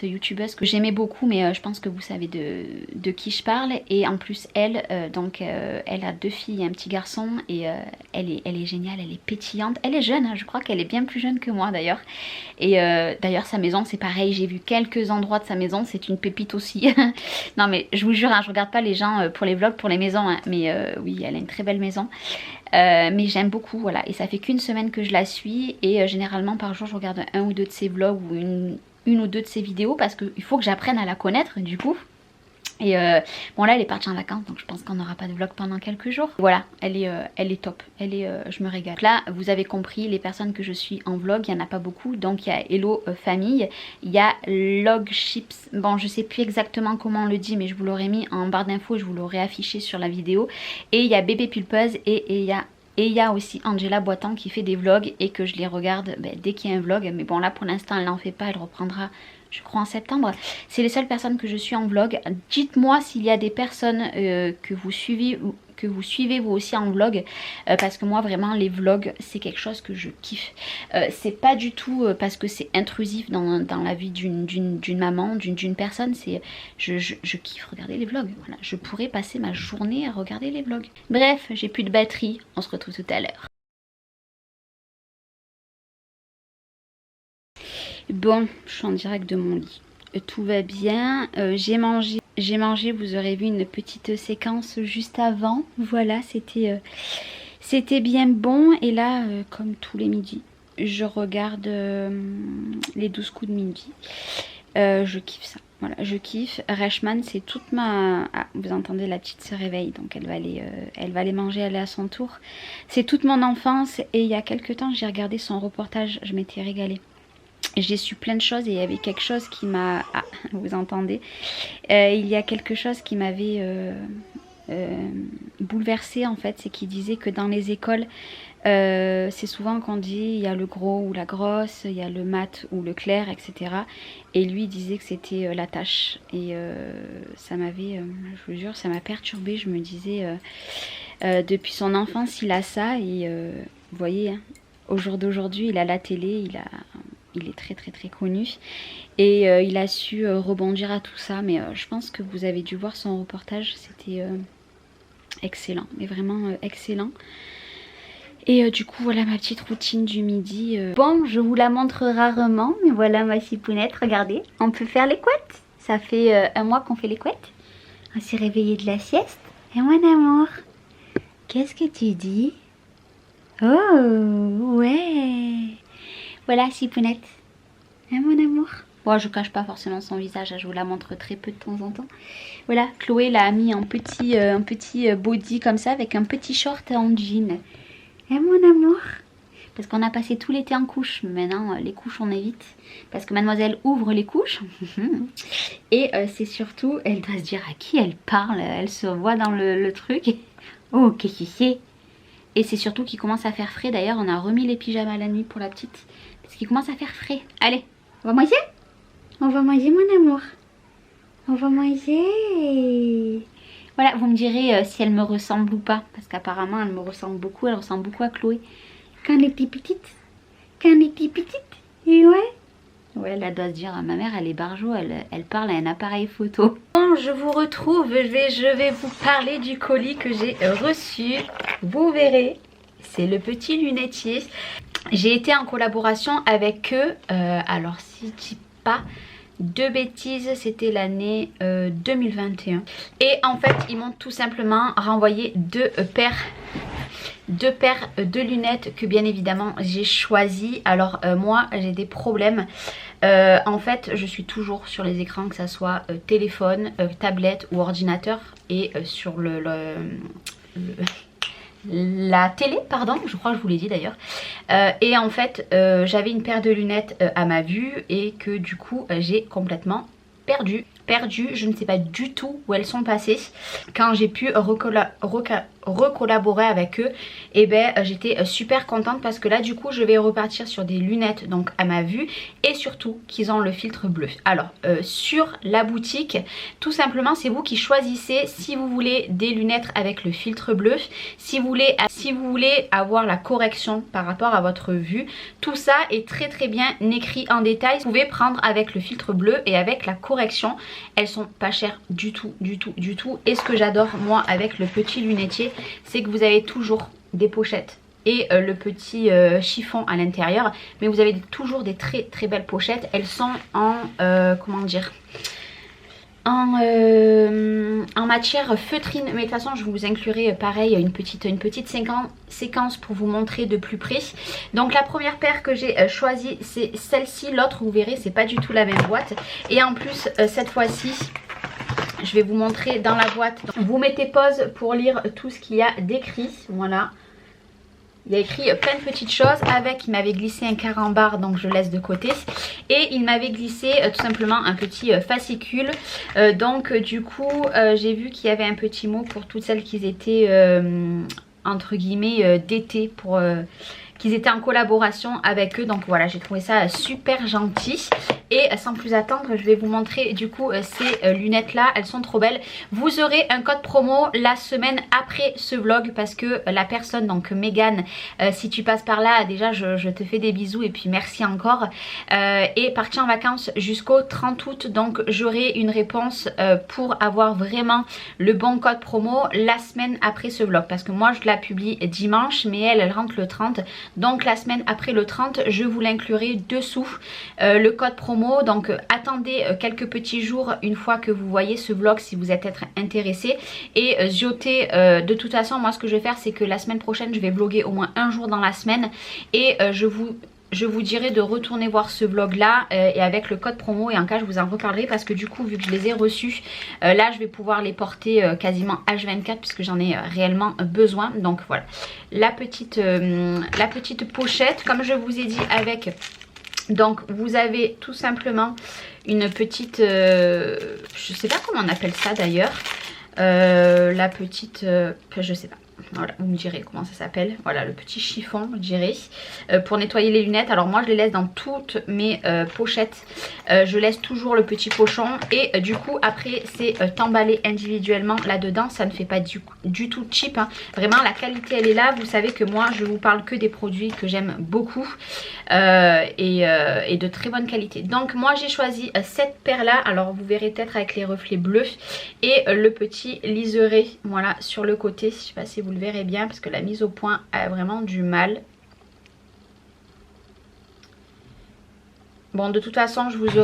youtubeuse que j'aimais beaucoup, mais je pense que vous savez de qui je parle. Et en plus elle, elle a 2 filles et un petit garçon, et elle est géniale, elle est pétillante, elle est jeune, hein, je crois qu'elle est bien plus jeune que moi d'ailleurs. Et d'ailleurs sa maison c'est pareil, j'ai vu quelques endroits de sa maison, c'est une pépite aussi. Non mais je vous jure, hein, je regarde pas les gens pour les vlogs, pour les maisons, hein, mais oui elle a une très belle maison. Mais j'aime beaucoup, voilà, et ça fait qu'une semaine que je la suis, et généralement par jour je regarde un ou deux de ses vlogs ou une ou deux de ses vidéos, parce qu'il faut que j'apprenne à la connaître du coup. Et bon là elle est partie en vacances, donc je pense qu'on n'aura pas de vlog pendant quelques jours. Voilà, elle est top, je me régale. Là vous avez compris, les personnes que je suis en vlog, il n'y en a pas beaucoup. Donc il y a Hello Famille, il y a Log Chips, bon je sais plus exactement comment on le dit, mais je vous l'aurais mis en barre d'infos, je vous l'aurai affiché sur la vidéo. Et il y a Bébé Pulpeuse, et il y a aussi Angela Boitan qui fait des vlogs, et que je les regarde dès qu'il y a un vlog. Mais bon là pour l'instant elle n'en fait pas, elle reprendra je crois en septembre. C'est les seules personnes que je suis en vlog. Dites-moi s'il y a des personnes que vous suivez vous aussi en vlog, parce que moi vraiment les vlogs c'est quelque chose que je kiffe. C'est pas du tout parce que c'est intrusif dans la vie d'une maman, d'une personne. C'est je kiffe regarder les vlogs. Voilà, je pourrais passer ma journée à regarder les vlogs. Bref, j'ai plus de batterie, on se retrouve tout à l'heure. Bon, je suis en direct de mon lit. Tout va bien. J'ai mangé, vous aurez vu une petite séquence juste avant. Voilà, c'était bien bon. Et là, comme tous les midis, je regarde les 12 coups de midi. Je kiffe ça. Voilà, je kiffe. Reichmann, c'est toute ma... Ah, vous entendez, la petite se réveille, donc elle va aller manger, elle est à son tour. C'est toute mon enfance, et il y a quelques temps, j'ai regardé son reportage, je m'étais régalée. J'ai su plein de choses, et il y avait quelque chose qui m'a... Ah, vous entendez, il y a quelque chose qui m'avait bouleversée en fait. C'est qu'il disait que dans les écoles, c'est souvent qu'on dit il y a le gros ou la grosse, il y a le mat ou le clair, etc. Et lui il disait que c'était la tâche. Et ça m'avait, je vous jure, ça m'a perturbée. Je me disais, depuis son enfance il a ça, et vous voyez, hein, au jour d'aujourd'hui il a la télé, il est très très très connu, et il a su rebondir à tout ça. Mais je pense que vous avez dû voir son reportage, c'était excellent, mais vraiment excellent. Et du coup voilà ma petite routine du midi. Bon, je vous la montre rarement, mais voilà ma chipounette, regardez, on peut faire les couettes. Ça fait 1 mois qu'on fait les couettes. On s'est réveillé de la sieste. Et mon amour, qu'est-ce que tu dis? Oh ouais. Voilà Chipounette, hein mon amour. Bon, je cache pas forcément son visage, je vous la montre très peu de temps en temps. Voilà, Chloé l'a mis en petit body comme ça, avec un petit short en jean. Hein mon amour? Parce qu'on a passé tout l'été en couche, maintenant les couches on évite. Parce que mademoiselle ouvre les couches. Et c'est surtout, elle doit se dire à qui elle parle, elle se voit dans le truc. Oh, qu'est-ce que c'est? Et c'est surtout qu'il commence à faire frais. D'ailleurs, on a remis les pyjamas la nuit pour la petite, parce qu'il commence à faire frais. Allez, on va manger? On va manger mon amour. On va manger. Voilà, vous me direz si elle me ressemble ou pas. Parce qu'apparemment elle me ressemble beaucoup. Elle ressemble beaucoup à Chloé. Quand elle était petite. Quand elle était petite. Et ouais. Ouais, elle doit se dire, ma mère elle est barjo, elle parle à un appareil photo. Bon, je vous retrouve, je vais vous parler du colis que j'ai reçu. Vous verrez, c'est le petit lunetier. J'ai été en collaboration avec eux, alors si je dis pas de bêtises, c'était l'année 2021. Et en fait, ils m'ont tout simplement renvoyé deux paires de lunettes que bien évidemment j'ai choisi. Alors moi j'ai des problèmes En fait je suis toujours sur les écrans, que ça soit téléphone, tablette ou ordinateur, et sur la télé, pardon, je crois que je vous l'ai dit d'ailleurs. Et en fait j'avais une paire de lunettes à ma vue et que du coup j'ai complètement perdu, je ne sais pas du tout où elles sont passées. Quand j'ai pu recollaborer avec eux, et ben j'étais super contente parce que là du coup je vais repartir sur des lunettes donc à ma vue, et surtout qu'ils ont le filtre bleu. Alors sur la boutique, tout simplement c'est vous qui choisissez si vous voulez des lunettes avec le filtre bleu, si vous voulez avoir la correction par rapport à votre vue. Tout ça est très bien écrit en détail. Vous pouvez prendre avec le filtre bleu et avec la correction. Elles sont pas chères du tout. Et ce que j'adore moi avec le petit lunetier, c'est que vous avez toujours des pochettes et le petit chiffon à l'intérieur, mais vous avez toujours des très belles pochettes. Elles sont en comment dire, en matière feutrine, mais de toute façon je vous inclurai pareil une petite séquence pour vous montrer de plus près. Donc la première paire que j'ai choisie c'est celle-ci, l'autre vous verrez c'est pas du tout la même boîte, et en plus cette fois-ci je vais vous montrer dans la boîte. Donc, vous mettez pause pour lire tout ce qu'il y a d'écrit. Voilà. Il y a écrit plein de petites choses. Avec, il m'avait glissé un carambar, donc je laisse de côté. Et il m'avait glissé tout simplement un petit fascicule. Donc du coup, j'ai vu qu'il y avait un petit mot pour toutes celles qui étaient entre guillemets d'été, pour qu'ils étaient en collaboration avec eux. Donc voilà, j'ai trouvé ça super gentil. Et sans plus attendre, je vais vous montrer du coup ces lunettes là, elles sont trop belles. Vous aurez un code promo la semaine après ce vlog, parce que la personne, donc Megan, si tu passes par là, déjà je te fais des bisous et puis merci encore, est partie en vacances jusqu'au 30 août. Donc j'aurai une réponse pour avoir vraiment le bon code promo la semaine après ce vlog, parce que moi je la publie dimanche mais elle rentre le 30. Donc la semaine après le 30 je vous l'inclurai dessous le code promo. Donc attendez quelques petits jours une fois que vous voyez ce vlog si vous êtes intéressé, et ziotez. De toute façon moi ce que je vais faire c'est que la semaine prochaine je vais vlogger au moins un jour dans la semaine, et je vous dirai de retourner voir ce vlog là et avec le code promo, et en cas je vous en reparlerai, parce que du coup vu que je les ai reçus là je vais pouvoir les porter quasiment H24 puisque j'en ai réellement besoin. Donc voilà la petite pochette comme je vous ai dit avec. Donc vous avez tout simplement une petite, je sais pas comment on appelle ça d'ailleurs, la petite, je sais pas. Voilà, vous me direz comment ça s'appelle. Voilà le petit chiffon je dirais, pour nettoyer les lunettes. Alors moi je les laisse dans toutes mes pochettes, je laisse toujours le petit pochon, et du coup après c'est emballé individuellement là dedans. Ça ne fait pas du tout cheap hein. Vraiment la qualité elle est là. Vous savez que moi je vous parle que des produits que j'aime beaucoup et de très bonne qualité. Donc moi j'ai choisi cette paire là. Alors vous verrez peut-être avec les reflets bleus, et le petit liseré voilà sur le côté. Je sais pas si vous le verrez bien parce que la mise au point a vraiment du mal. Bon de toute façon je vous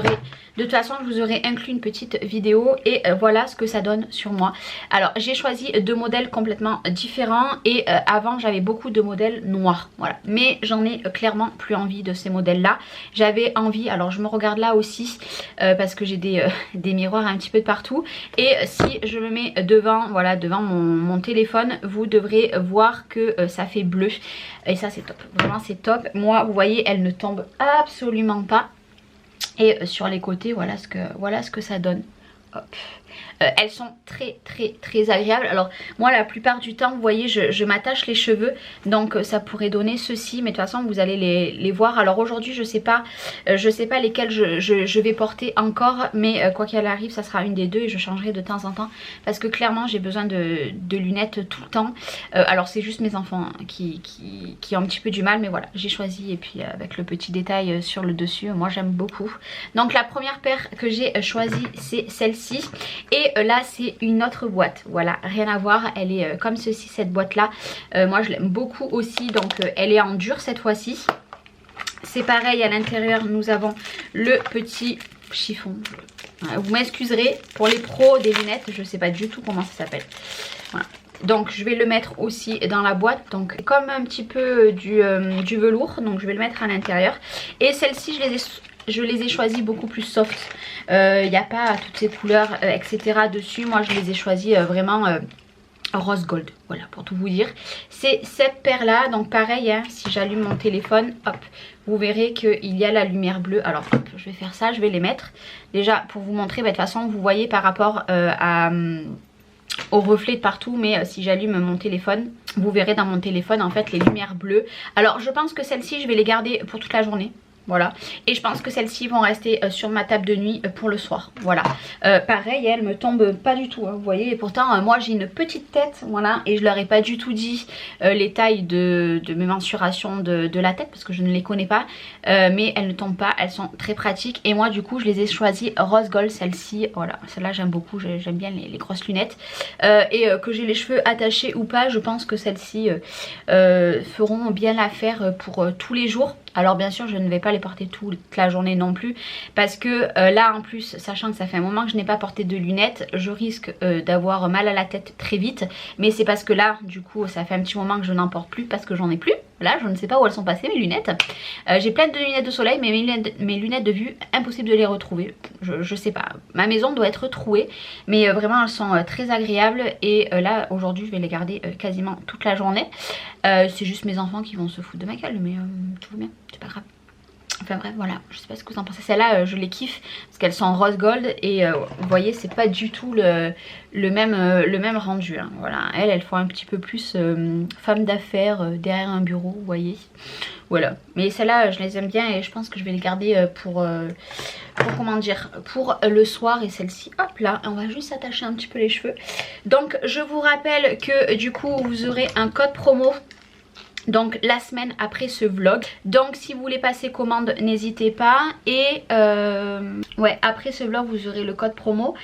aurai inclus une petite vidéo, et voilà ce que ça donne sur moi. Alors j'ai choisi deux modèles complètement différents, et avant j'avais beaucoup de modèles noirs, voilà. Mais j'en ai clairement plus envie de ces modèles là. J'avais envie, alors je me regarde là aussi parce que j'ai des miroirs un petit peu de partout, et si je me mets devant, voilà, devant mon téléphone, vous devrez voir que ça fait bleu, et ça c'est top, vraiment c'est top. Moi vous voyez elle ne tombe absolument pas. Et sur les côtés voilà ce que ça donne. Hop. Elles sont très agréables. Alors moi la plupart du temps vous voyez je m'attache les cheveux, donc ça pourrait donner ceci, mais de toute façon vous allez les voir. Alors aujourd'hui je sais pas lesquelles je vais porter encore, mais quoi qu'il arrive ça sera une des deux, et je changerai de temps en temps parce que clairement j'ai besoin de lunettes tout le temps. Alors c'est juste mes enfants qui ont un petit peu du mal, mais voilà j'ai choisi, et puis avec le petit détail sur le dessus moi j'aime beaucoup. Donc la première paire que j'ai choisie c'est celle-ci, et là c'est une autre boîte, voilà rien à voir, elle est comme ceci cette boîte là. Moi je l'aime beaucoup aussi, donc elle est en dur cette fois-ci. C'est pareil à l'intérieur nous avons le petit chiffon. Vous m'excuserez pour les pros des lunettes, je sais pas du tout comment ça s'appelle. Voilà. Donc je vais le mettre aussi dans la boîte, donc comme un petit peu du velours, donc je vais le mettre à l'intérieur. Et celles-ci je les ai choisies beaucoup plus soft, il n'y a pas toutes ces couleurs etc dessus. Moi je les ai choisies vraiment rose gold, voilà pour tout vous dire. C'est cette paire là, donc pareil hein, si j'allume mon téléphone, hop, vous verrez qu'il y a la lumière bleue. Alors hop, je vais faire ça, je vais les mettre déjà pour vous montrer, de toute façon vous voyez par rapport au reflet de partout, mais si j'allume mon téléphone, vous verrez dans mon téléphone en fait les lumières bleues. Alors je pense que celles-ci je vais les garder pour toute la journée. Voilà, et je pense que celles-ci vont rester sur ma table de nuit pour le soir. Voilà, pareil, elles me tombent pas du tout, hein, vous voyez. Et pourtant, moi j'ai une petite tête, voilà, et je leur ai pas du tout dit les tailles de mes mensurations de la tête parce que je ne les connais pas. Mais elles ne tombent pas, elles sont très pratiques. Et moi, du coup, je les ai choisies rose gold, celle-ci. Voilà, celle-là j'aime beaucoup, j'aime bien les grosses lunettes. Que j'ai les cheveux attachés ou pas, je pense que celles-ci feront bien l'affaire pour tous les jours. Alors bien sûr je ne vais pas les porter toute la journée non plus parce que là en plus, sachant que ça fait un moment que je n'ai pas porté de lunettes, je risque d'avoir mal à la tête très vite. Mais c'est parce que là du coup ça fait un petit moment que je n'en porte plus parce que j'en ai plus. Là je ne sais pas où elles sont passées mes lunettes. J'ai plein de lunettes de soleil mais mes lunettes de vue, impossible de les retrouver. Je sais pas, ma maison doit être trouée. Mais vraiment elles sont très agréables. Et là aujourd'hui je vais les garder quasiment toute la journée. C'est juste mes enfants qui vont se foutre de ma gueule. Mais tout va bien, c'est pas grave. Enfin bref voilà, je sais pas ce que vous en pensez. Celles-là je les kiffe parce qu'elles sont rose gold. Et vous voyez c'est pas du tout le même rendu hein. Voilà, elles font un petit peu plus femme d'affaires derrière un bureau, vous voyez. Voilà, mais celles-là je les aime bien et je pense que je vais les garder pour comment dire, pour le soir. Et celle-ci, hop là, on va juste attacher un petit peu les cheveux. Donc je vous rappelle que du coup vous aurez un code promo donc la semaine après ce vlog. Donc si vous voulez passer commande n'hésitez pas. Et ouais, après ce vlog vous aurez le code promo.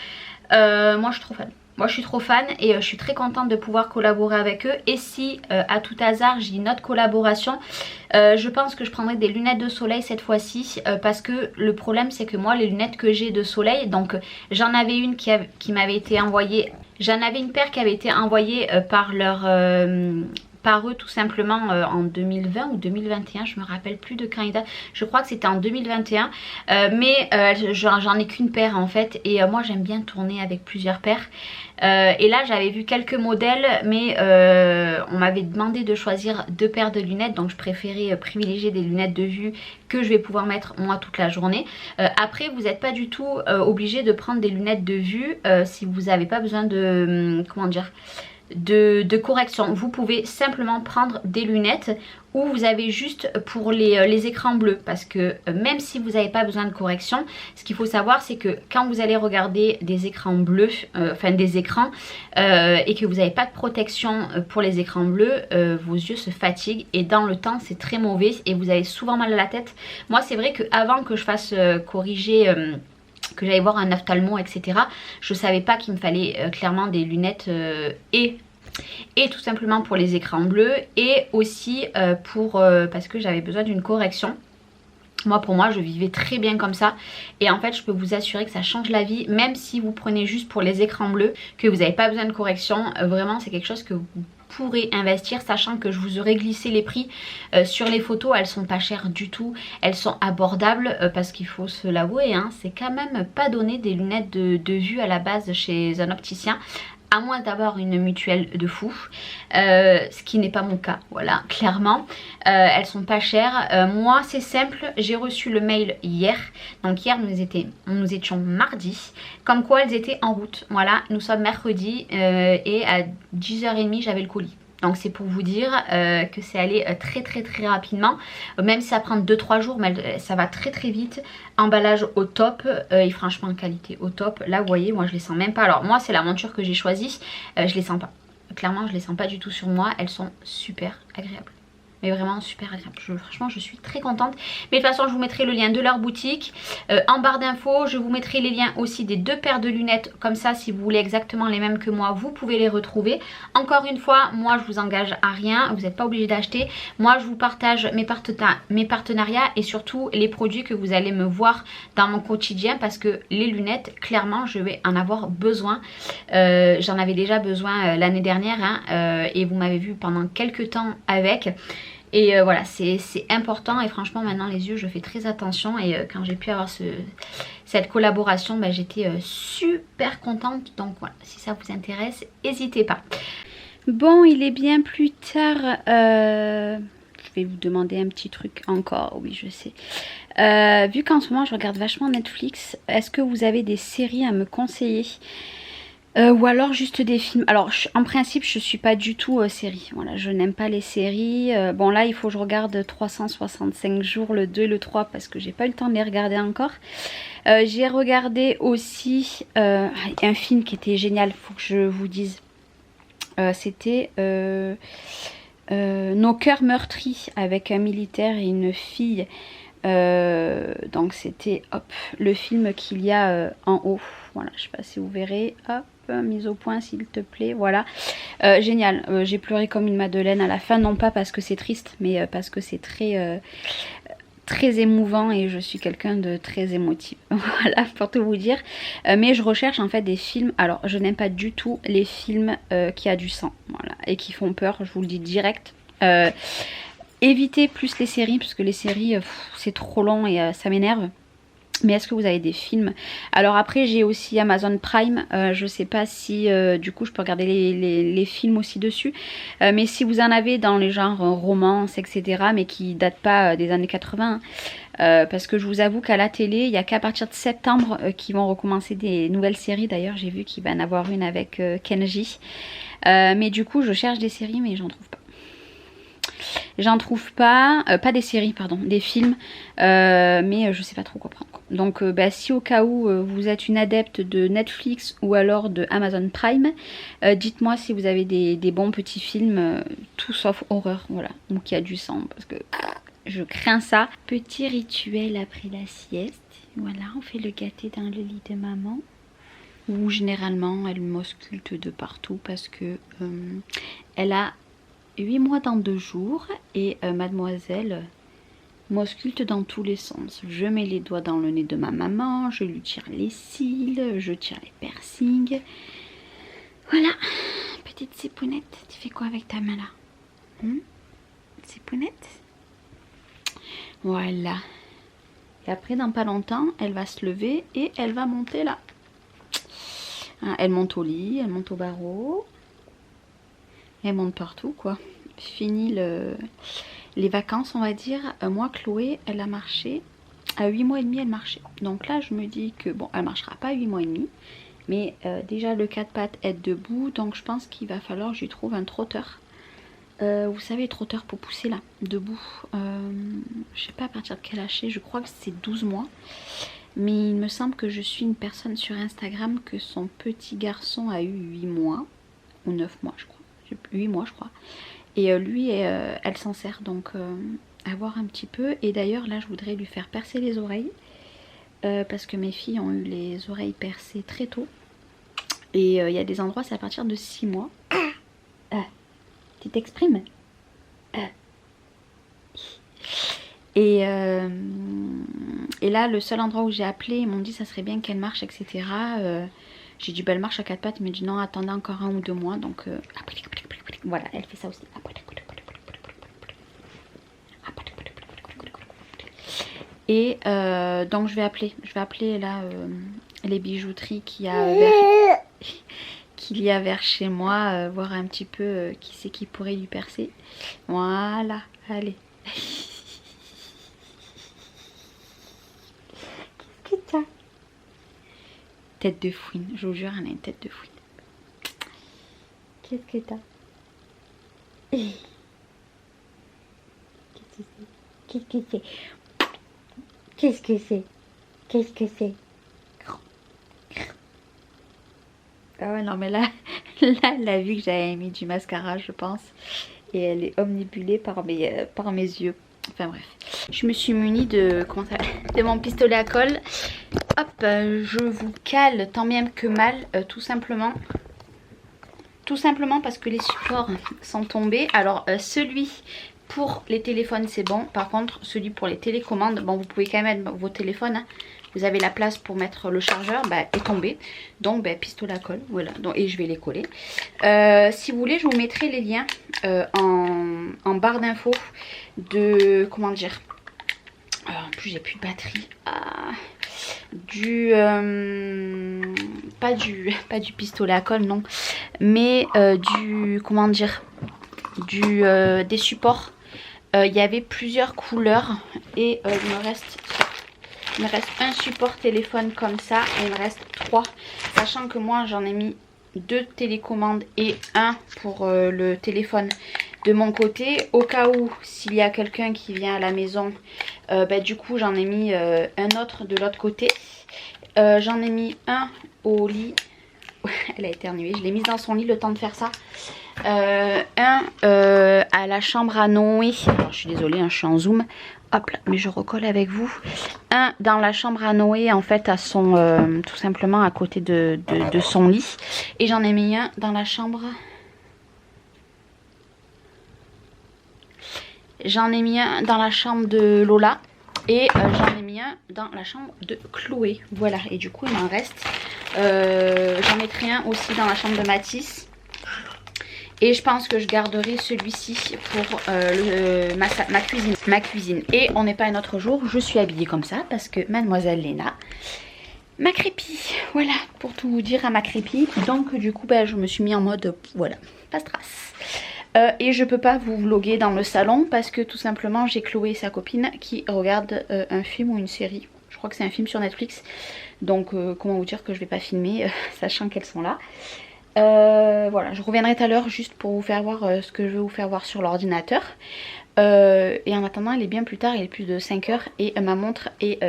Moi je suis trop fan. Moi je suis trop fan et je suis très contente de pouvoir collaborer avec eux. Et si à tout hasard j'ai une autre collaboration, je pense que je prendrai des lunettes de soleil cette fois-ci. Parce que le problème c'est que moi les lunettes que j'ai de soleil, donc j'en avais une qui m'avait été envoyée. J'en avais une paire qui avait été envoyée par eux tout simplement en 2020 ou 2021, je me rappelle plus de quand il date, je crois que c'était en 2021. Mais j'en ai qu'une paire en fait. Et moi j'aime bien tourner avec plusieurs paires. Et là j'avais vu quelques modèles mais on m'avait demandé de choisir 2 paires de lunettes. Donc je préférais privilégier des lunettes de vue que je vais pouvoir mettre moi toute la journée. Après vous n'êtes pas du tout obligé de prendre des lunettes de vue si vous n'avez pas besoin de comment dire, de correction. Vous pouvez simplement prendre des lunettes où vous avez juste pour les écrans bleus. Parce que même si vous n'avez pas besoin de correction, ce qu'il faut savoir c'est que quand vous allez regarder des écrans bleus, enfin des écrans et que vous n'avez pas de protection pour les écrans bleus, vos yeux se fatiguent et dans le temps c'est très mauvais et vous avez souvent mal à la tête. Moi c'est vrai qu'avant que je fasse corriger que j'allais voir un ophtalmo etc, je savais pas qu'il me fallait clairement des lunettes et tout simplement pour les écrans bleus et aussi parce que j'avais besoin d'une correction. Moi pour moi je vivais très bien comme ça et en fait je peux vous assurer que ça change la vie. Même si vous prenez juste pour les écrans bleus, que vous n'avez pas besoin de correction, vraiment c'est quelque chose que vous pourrez investir, sachant que je vous aurais glissé les prix sur les photos. Elles sont pas chères du tout, elles sont abordables parce qu'il faut se l'avouer hein, c'est quand même pas donné des lunettes de vue à la base chez un opticien, à moins d'avoir une mutuelle de fou, ce qui n'est pas mon cas, voilà, clairement. Elles sont pas chères. Moi c'est simple, j'ai reçu le mail hier. Donc hier nous étions mardi, comme quoi elles étaient en route. Voilà, nous sommes mercredi et à 10h30 j'avais le colis. Donc c'est pour vous dire que c'est allé très rapidement. Même si ça prend 2-3 jours, mais ça va très vite. Emballage au top et franchement qualité au top. Là vous voyez, moi je les sens même pas. Alors moi c'est la monture que j'ai choisie, je les sens pas. Clairement je les sens pas du tout sur moi. Elles sont super agréables. mais vraiment super agréable. Franchement je suis très contente. Mais de toute façon je vous mettrai le lien de leur boutique en barre d'infos. Je vous mettrai les liens aussi des 2 paires de lunettes, comme ça si vous voulez exactement les mêmes que moi vous pouvez les retrouver. Encore une fois, moi je vous engage à rien, vous n'êtes pas obligé d'acheter. Moi je vous partage mes partenariats et surtout les produits que vous allez me voir dans mon quotidien, parce que les lunettes clairement je vais en avoir besoin. J'en avais déjà besoin l'année dernière hein, et vous m'avez vu pendant quelques temps avec. Et voilà, c'est important et franchement maintenant les yeux je fais très attention. Et quand j'ai pu avoir cette collaboration, bah, j'étais super contente. Donc voilà, si ça vous intéresse, n'hésitez pas. Bon, il est bien plus tard. Je vais vous demander un petit truc encore, oui je sais. Vu qu'en ce moment je regarde vachement Netflix, est-ce que vous avez des séries à me conseiller ou alors juste des films? Alors en principe je suis pas du tout série, voilà, je n'aime pas les séries. Bon là il faut que je regarde 365 jours, le 2 et le 3 parce que j'ai pas eu le temps de les regarder encore. J'ai regardé aussi un film qui était génial, faut que je vous dise. C'était Nos cœurs meurtris, avec un militaire et une fille. Donc c'était hop le film qu'il y a en haut. Voilà, je sais pas si vous verrez. Hop, mise au point s'il te plaît. Voilà, génial. J'ai pleuré comme une madeleine à la fin, non pas parce que c'est triste, mais parce que c'est très émouvant et je suis quelqu'un de très émotif. Voilà, pour tout vous dire. Mais je recherche en fait des films. Alors je n'aime pas du tout les films qui a du sang, voilà, et qui font peur, je vous le dis direct. Évitez plus les séries, parce que les séries c'est trop long et ça m'énerve. Mais est-ce que vous avez des films? Alors après j'ai aussi Amazon Prime, je sais pas si du coup je peux regarder les films aussi dessus. Mais si vous en avez dans les genres romance etc, mais qui datent pas des années 80, parce que je vous avoue qu'à la télé il n'y a qu'à partir de septembre qu'ils vont recommencer des nouvelles séries. D'ailleurs j'ai vu qu'il va en avoir une avec Kenji. Mais du coup je cherche des séries mais j'en trouve pas. J'en trouve pas, pas des séries pardon, des films, mais je sais pas trop quoi prendre. Donc bah, si au cas où vous êtes une adepte de Netflix ou alors de Amazon Prime, dites-moi si vous avez des bons petits films, tout sauf horreur, voilà, donc il y a du sang, parce que je crains ça. Petit rituel après la sieste, voilà, on fait le gâté dans le lit de maman, où généralement elle m'ausculte de partout parce que elle a 8 mois dans 2 jours et mademoiselle m'ausculte dans tous les sens. Je mets les doigts dans le nez de ma maman, je lui tire les cils, je tire les piercings. Voilà, petite Sipounette, tu fais quoi avec ta main là, Sipounette? Voilà. Et après dans pas longtemps, elle va se lever et elle va monter là. Elle monte au lit, elle monte au barreau. Elle monte partout quoi. Fini les vacances on va dire. Moi Chloé elle a marché à 8 mois et demi, elle marchait. Donc là je me dis que bon elle marchera pas à 8 mois et demi. Mais déjà le 4 pattes est debout. Donc je pense qu'il va falloir que je lui trouve un trotteur. Vous savez les trotteurs pour pousser là, debout. Je sais pas à partir de quel âge, je crois que c'est 12 mois. Mais il me semble que je suis une personne sur Instagram que son petit garçon a eu 8 mois. Ou 9 mois je crois. 8 mois je crois. Et lui elle s'en sert donc à voir un petit peu. Et d'ailleurs là je voudrais lui faire percer les oreilles. Parce que mes filles ont eu les oreilles percées très tôt. Et il y a des endroits c'est à partir de 6 mois. Tu t'exprimes et là le seul endroit où j'ai appelé, ils m'ont dit ça serait bien qu'elle marche etc. J'ai dit bah, elle marche à 4 pattes, il m'a dit non attendez encore 1 ou 2 mois. Donc voilà, elle fait ça aussi. Et donc je vais appeler là les bijouteries qu'il y a vers chez moi, voir un petit peu qui c'est qui pourrait lui percer. Voilà, allez. Qu'est-ce que t'as? Tête de fouine, je vous jure, elle a une tête de fouine. Qu'est-ce que t'as? Qu'est-ce que c'est? Qu'est-ce que c'est? Qu'est-ce que c'est? Ah ouais non mais là elle a vu que j'avais mis du mascara je pense. et elle est omnibulée par mes yeux. Enfin bref. Je me suis munie de, de mon pistolet à colle. Hop, je vous cale tant bien que mal, tout simplement. Tout simplement parce que les supports sont tombés. Alors celui pour les téléphones c'est bon. Par contre celui pour les télécommandes, bon vous pouvez quand même mettre vos téléphones. Hein. Vous avez la place pour mettre le chargeur, est tombé. Donc pistolet à colle, voilà. Donc, et je vais les coller. Si vous voulez je vous mettrai les liens en barre d'infos de, comment dire. Alors, en plus j'ai plus de batterie. Pas du pistolet à colle non, mais comment dire, des supports. Il y avait plusieurs couleurs et il me reste un support téléphone comme ça et il me reste 3, sachant que moi j'en ai mis 2 télécommandes et un pour le téléphone de mon côté, au cas où s'il y a quelqu'un qui vient à la maison. Du coup j'en ai mis un autre de l'autre côté. J'en ai mis un au lit. Elle a éternué, je l'ai mise dans son lit le temps de faire ça. Un à la chambre à Noé. Alors, je suis désolée, hein, je suis en zoom. Hop là, mais je recolle avec vous. Un dans la chambre à Noé, en fait, à son, tout simplement à côté de son lit. Et j'en ai mis un dans la chambre. J'en ai mis un dans la chambre de Lola. Et j'en ai mis un dans la chambre de Chloé. Voilà, et du coup il m'en reste. J'en mettrai un aussi dans la chambre de Mathis. Et je pense que je garderai celui-ci pour ma cuisine. Et on n'est pas un autre jour, je suis habillée comme ça parce que mademoiselle Léna m'a crépie. Voilà, pour tout vous dire, à ma crépie. Donc du coup je me suis mis en mode, voilà, pas strass. Et je peux pas vous vloguer dans le salon parce que tout simplement j'ai Chloé et sa copine qui regardent un film ou une série. Je crois que c'est un film sur Netflix. Donc comment vous dire que je vais pas filmer sachant qu'elles sont là. Voilà, je reviendrai tout à l'heure juste pour vous faire voir ce que je vais vous faire voir sur l'ordinateur. Et en attendant il est bien plus tard, il est plus de 5 heures et ma montre est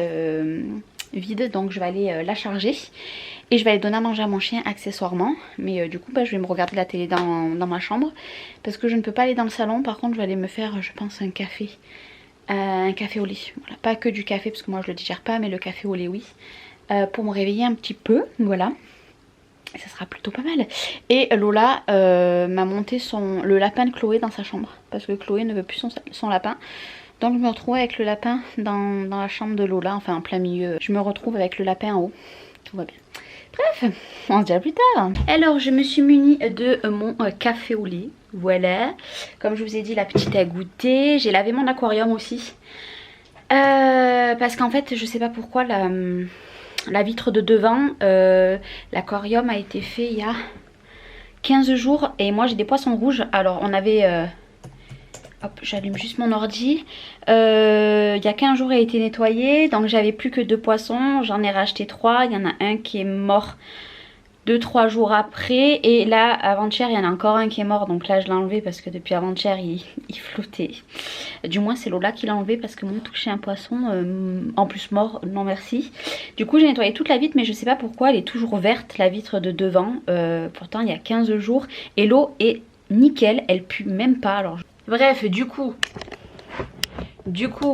vide. Donc je vais aller la charger. Et je vais aller donner à manger à mon chien accessoirement. Mais du coup je vais me regarder la télé dans ma chambre. Parce que je ne peux pas aller dans le salon. Par contre je vais aller me faire, je pense, un café au lait. Voilà. Pas que du café parce que moi je le digère pas, mais le café au lait oui. Pour me réveiller un petit peu, voilà. Et ça sera plutôt pas mal. Et Lola m'a monté le lapin de Chloé dans sa chambre. Parce que Chloé ne veut plus son lapin. Donc je me retrouve avec le lapin dans la chambre de Lola. Enfin en plein milieu. Je me retrouve avec le lapin en haut. Tout va bien. Bref, on se dit à plus tard. Alors je me suis munie de mon café au lait. Voilà. Comme je vous ai dit, la petite a goûté. J'ai lavé mon aquarium aussi. Parce qu'en fait je sais pas pourquoi la vitre de devant, l'aquarium a été fait il y a 15 jours. Et moi j'ai des poissons rouges. Alors on avait... hop, j'allume juste mon ordi. Il y a 15 jours il a été nettoyé. Donc j'avais plus que 2 poissons. J'en ai racheté 3. Il y en a un qui est mort 2-3 jours après. Et là avant-hier il y en a encore un qui est mort. Donc là je l'ai enlevé parce que depuis avant-hier il flottait. Du moins c'est Lola qui l'a enlevé parce que moi toucher un poisson en plus mort, non merci. Du coup j'ai nettoyé toute la vitre mais je sais pas pourquoi elle est toujours verte, la vitre de devant. Pourtant il y a 15 jours et l'eau est nickel, elle pue même pas. Alors bref, du coup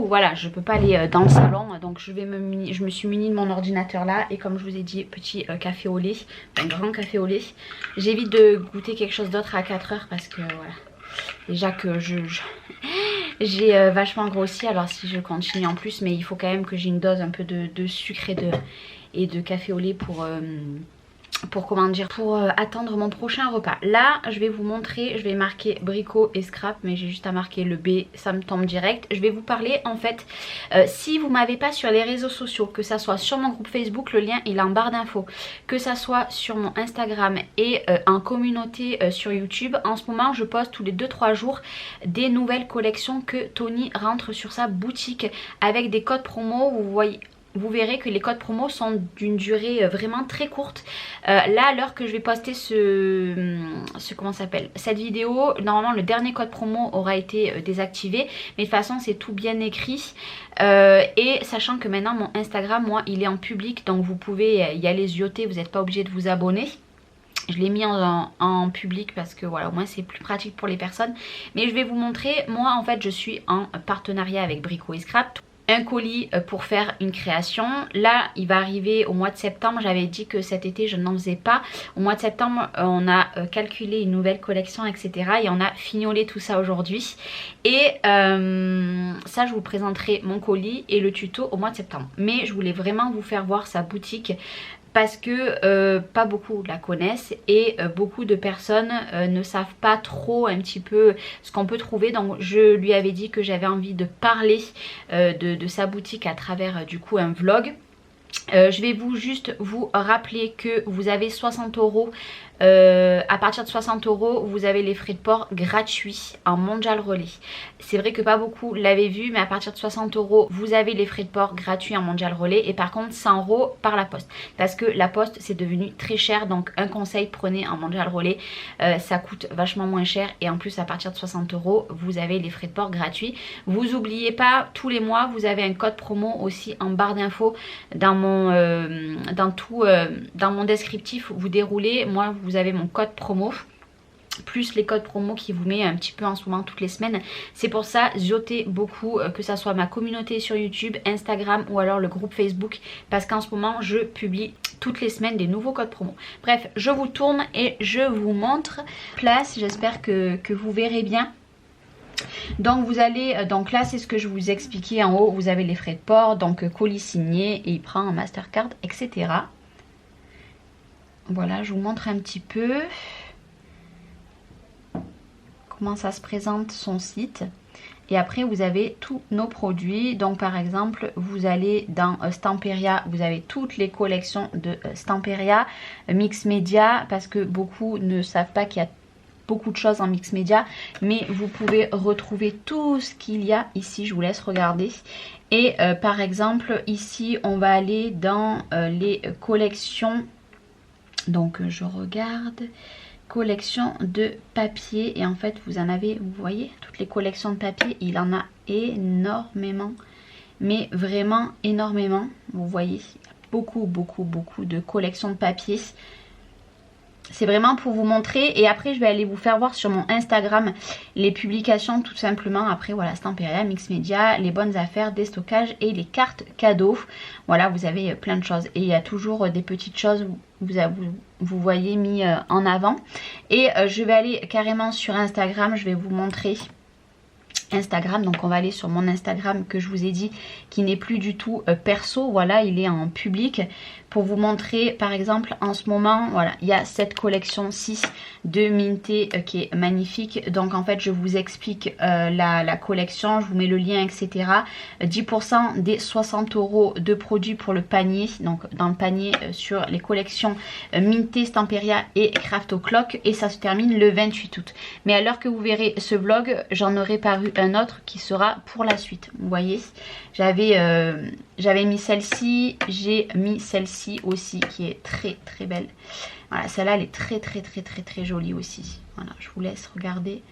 voilà, je peux pas aller dans le salon. Donc je me suis munie de mon ordinateur là. Et comme je vous ai dit, petit café au lait, un grand café au lait. J'évite de goûter quelque chose d'autre à 4 heures parce que voilà, déjà que j'ai vachement grossi. Alors si je continue en plus, mais il faut quand même que j'ai une dose un peu de sucre et de café au lait pour attendre mon prochain repas. Là je vais vous montrer, je vais marquer Brico et Scrap, mais j'ai juste à marquer le B, ça me tombe direct. Je vais vous parler en fait, si vous m'avez pas sur les réseaux sociaux, que ça soit sur mon groupe Facebook, le lien il est en barre d'infos, que ça soit sur mon Instagram et en communauté sur YouTube, en ce moment je poste tous les 2-3 jours des nouvelles collections que Tony rentre sur sa boutique avec des codes promo. Vous verrez que les codes promo sont d'une durée vraiment très courte. Là à l'heure que je vais poster cette vidéo, normalement le dernier code promo aura été désactivé. Mais de toute façon c'est tout bien écrit. Et sachant que maintenant mon Instagram, moi il est en public. Donc vous pouvez y aller zioter, vous n'êtes pas obligé de vous abonner. Je l'ai mis en public parce que voilà, au moins c'est plus pratique pour les personnes. Mais je vais vous montrer, moi en fait je suis en partenariat avec Brico et Scrap. Un colis pour faire une création. Là il va arriver au mois de septembre. J'avais dit que cet été je n'en faisais pas. Au mois de septembre on a calculé une nouvelle collection, etc. Et on a fignolé tout ça aujourd'hui. Et ça je vous présenterai mon colis et le tuto au mois de septembre. Mais je voulais vraiment vous faire voir sa boutique parce que pas beaucoup la connaissent et beaucoup de personnes ne savent pas trop un petit peu ce qu'on peut trouver. Donc je lui avais dit que j'avais envie de parler de sa boutique à travers du coup un vlog. Je vais juste vous rappeler que vous avez 60 €. À partir de 60 € vous avez les frais de port gratuits en mondial relais. C'est vrai que pas beaucoup l'avaient vu, mais à partir de 60 € vous avez les frais de port gratuits en mondial relais, et par contre 100 € par la poste, parce que la poste c'est devenu très cher. Donc un conseil, prenez en mondial relais, ça coûte vachement moins cher, et en plus à partir de 60 € vous avez les frais de port gratuits. Vous oubliez pas, tous les mois vous avez un code promo aussi en barre d'infos dans mon descriptif. Vous déroulez, moi vous avez mon code promo plus les codes promo qui vous met un petit peu en ce moment toutes les semaines. C'est pour ça, ziotez beaucoup, que ça soit ma communauté sur YouTube, Instagram ou alors le groupe Facebook, parce qu'en ce moment je publie toutes les semaines des nouveaux codes promo. Bref, je vous tourne et je vous montre place. J'espère que vous verrez bien. Donc vous allez, donc là c'est ce que je vous expliquais en haut, vous avez les frais de port, donc colis signé et il prend un Mastercard, etc. Voilà, je vous montre un petit peu comment ça se présente son site. Et après vous avez tous nos produits. Donc par exemple vous allez dans Stamperia, vous avez toutes les collections de Stamperia, Mix Media, parce que beaucoup ne savent pas qu'il y a beaucoup de choses en mix média, mais vous pouvez retrouver tout ce qu'il y a ici. Je vous laisse regarder. Et par exemple ici on va aller dans les collections. Donc je regarde collection de papier, et en fait vous en avez, vous voyez toutes les collections de papier, il en a énormément, mais vraiment énormément. Vous voyez beaucoup de collections de papier. C'est vraiment pour vous montrer, et après je vais aller vous faire voir sur mon Instagram les publications tout simplement. Après voilà, Stamperia, Mix Media, les bonnes affaires, déstockage et les cartes cadeaux. Voilà, vous avez plein de choses, et il y a toujours des petites choses vous voyez mis en avant. Et je vais aller carrément sur Instagram, je vais vous montrer Instagram. Donc on va aller sur mon Instagram que je vous ai dit, qui n'est plus du tout perso, voilà, il est en public, pour vous montrer par exemple en ce moment, voilà, il y a cette collection 6 de Minté qui est magnifique. Donc en fait je vous explique la collection, je vous mets le lien, etc. 10% des 60 € de produits pour le panier, donc dans le panier sur les collections Minté, Stamperia et Craft O'Clock, et ça se termine le 28 août. Mais à l'heure que vous verrez ce vlog, j'en aurai paru un autre qui sera pour la suite. Vous voyez, j'avais mis celle-ci, j'ai mis celle-ci aussi qui est très belle. Voilà, celle-là elle est très jolie aussi. Voilà, je vous laisse regarder.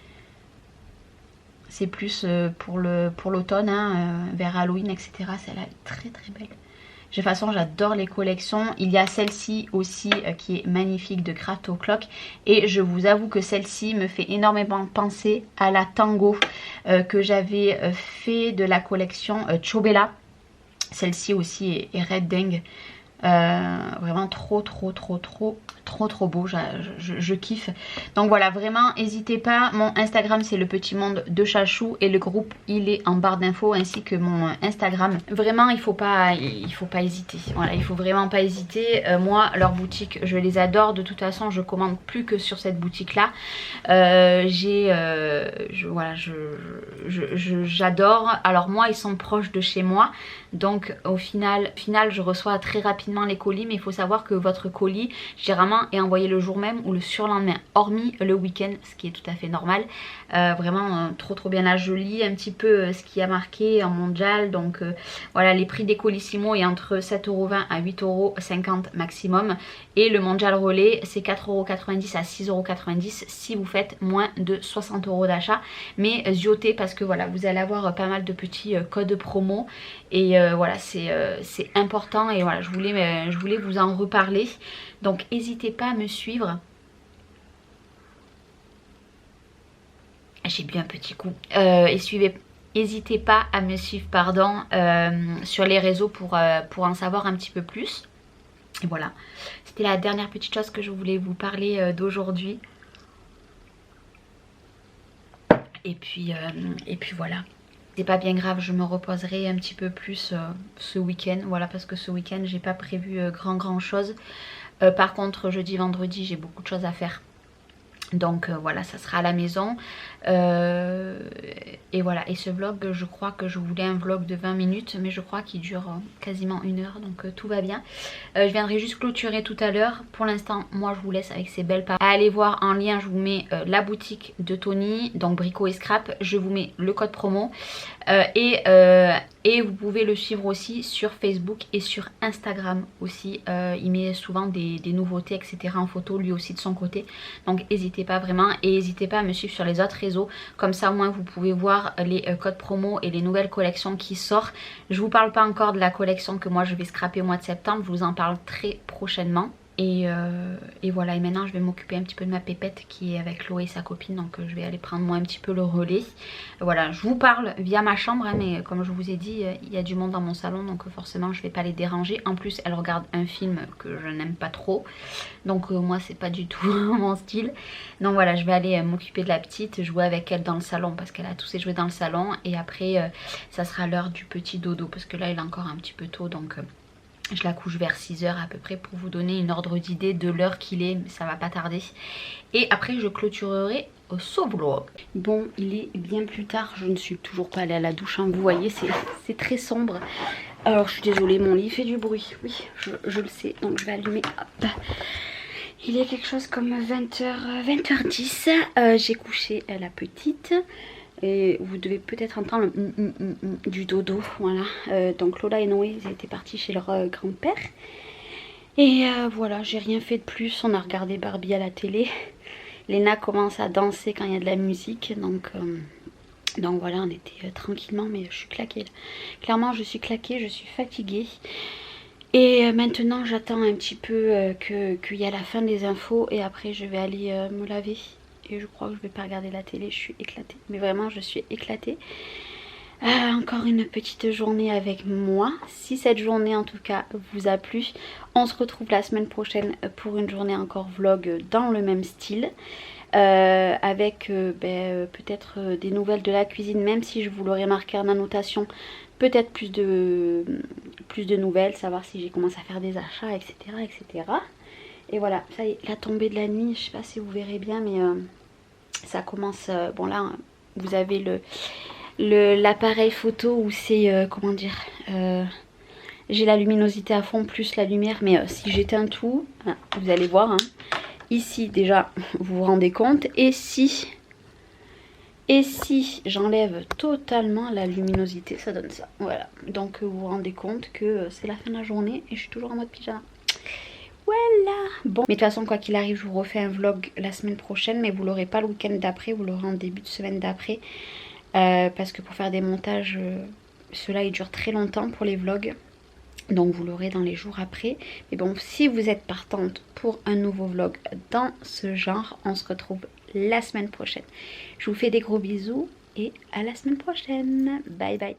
C'est plus pour l'automne, hein, vers Halloween, etc. Celle-là est très belle. De toute façon j'adore les collections. Il y a celle-ci aussi qui est magnifique de Craft O'Clock, et je vous avoue que celle-ci me fait énormément penser à la Tango que j'avais fait de la collection Chobella. Celle-ci aussi est red dingue. Vraiment trop beau, je kiffe. Donc voilà, vraiment n'hésitez pas, mon Instagram c'est le petit monde de Chachou, et le groupe il est en barre d'infos, ainsi que mon Instagram. Vraiment il faut pas hésiter, voilà, il faut vraiment pas hésiter. Moi leur boutique je les adore, de toute façon je commande plus que sur cette boutique là. J'adore. Alors moi ils sont proches de chez moi, donc au final je reçois très rapidement les colis, mais il faut savoir que votre colis généralement est envoyé le jour même ou le surlendemain, hormis le week-end, ce qui est tout à fait normal. Vraiment trop bien. Là je lis un petit peu ce qui a marqué en mondial. Donc voilà, les prix des colissimo est entre 7,20 € à 8,50 € maximum, et le mondial relais c'est 4,90 € à 6,90 € si vous faites moins de 60 € d'achat. Mais ziotez, parce que voilà, vous allez avoir pas mal de petits codes promo, et voilà, c'est important, et voilà, je voulais vous en reparler. Donc n'hésitez pas à me suivre J'ai bu un petit coup. Et n'hésitez pas à me suivre sur les réseaux pour en savoir un petit peu plus. Et voilà, c'était la dernière petite chose que je voulais vous parler d'aujourd'hui. Et puis voilà. C'est pas bien grave, je me reposerai un petit peu plus ce week-end. Voilà, parce que ce week-end, j'ai pas prévu grand chose. Par contre, jeudi, vendredi, j'ai beaucoup de choses à faire. Donc voilà, ça sera à la maison. Et voilà, et ce vlog, je crois que je voulais un vlog de 20 minutes, mais je crois qu'il dure quasiment 1 heure, donc tout va bien. Je viendrai juste clôturer tout à l'heure. Pour l'instant, moi je vous laisse avec ces belles pages. Allez voir en lien, je vous mets la boutique de Tony, donc Brico et Scrap. Je vous mets le code promo. Et vous pouvez le suivre aussi sur Facebook et sur Instagram aussi. Il met souvent des nouveautés, etc. en photo, lui aussi de son côté. Donc n'hésitez pas vraiment, et n'hésitez pas à me suivre sur les autres réseaux. Comme ça au moins vous pouvez voir les codes promo et les nouvelles collections qui sortent. Je vous parle pas encore de la collection que moi je vais scraper au mois de septembre. Je vous en parle très prochainement. Et voilà, et maintenant je vais m'occuper un petit peu de ma pépette qui est avec Chloé et sa copine, donc je vais aller prendre moi un petit peu le relais. Voilà, je vous parle via ma chambre, hein, mais comme je vous ai dit, il y a du monde dans mon salon, donc forcément je vais pas les déranger. En plus elle regarde un film que je n'aime pas trop, donc moi c'est pas du tout mon style. Donc voilà, je vais aller m'occuper de la petite, jouer avec elle dans le salon parce qu'elle a tous ses jouets dans le salon, et après ça sera l'heure du petit dodo parce que là il est encore un petit peu tôt, donc... je la couche vers 6 h à peu près pour vous donner une ordre d'idée de l'heure qu'il est, mais ça va pas tarder. Et après je clôturerai ce vlog. Bon, il est bien plus tard, je ne suis toujours pas allée à la douche, hein. Vous voyez c'est très sombre. Alors je suis désolée, mon lit fait du bruit, oui je le sais, donc je vais allumer. Hop. Il est quelque chose comme 20h10, j'ai couché la petite. Et vous devez peut-être entendre le du dodo, voilà. Donc Lola et Noé, ils étaient partis chez leur grand-père. Et voilà, j'ai rien fait de plus. On a regardé Barbie à la télé. Léna commence à danser quand il y a de la musique. Donc voilà, on était tranquillement, mais je suis claquée là. Clairement, je suis claquée, je suis fatiguée. Et maintenant, j'attends un petit peu qu'il y ait la fin des infos. Et après, je vais aller me laver. Et je crois que je vais pas regarder la télé, je suis éclatée. Mais vraiment, je suis éclatée. Encore une petite journée avec moi. Si cette journée en tout cas vous a plu, on se retrouve la semaine prochaine pour une journée encore vlog dans le même style. Avec peut-être des nouvelles de la cuisine, même si je vous l'aurais marqué en annotation. Peut-être plus de nouvelles, savoir si j'ai commencé à faire des achats, etc. etc. Et voilà, ça y est, la tombée de la nuit, je sais pas si vous verrez bien, mais ça commence... bon là, vous avez l'appareil photo où c'est, comment dire, j'ai la luminosité à fond plus la lumière, mais si j'éteins tout, hein, vous allez voir, hein, ici déjà, vous vous rendez compte, et si j'enlève totalement la luminosité, ça donne ça, voilà. Donc vous vous rendez compte que c'est la fin de la journée et je suis toujours en mode pyjama. Voilà. Bon, mais de toute façon, quoi qu'il arrive, je vous refais un vlog la semaine prochaine, mais vous l'aurez pas le week-end d'après, vous l'aurez en début de semaine d'après. Parce que pour faire des montages, cela il dure très longtemps pour les vlogs. Donc vous l'aurez dans les jours après. Mais bon, si vous êtes partante pour un nouveau vlog dans ce genre, on se retrouve la semaine prochaine. Je vous fais des gros bisous et à la semaine prochaine. Bye bye.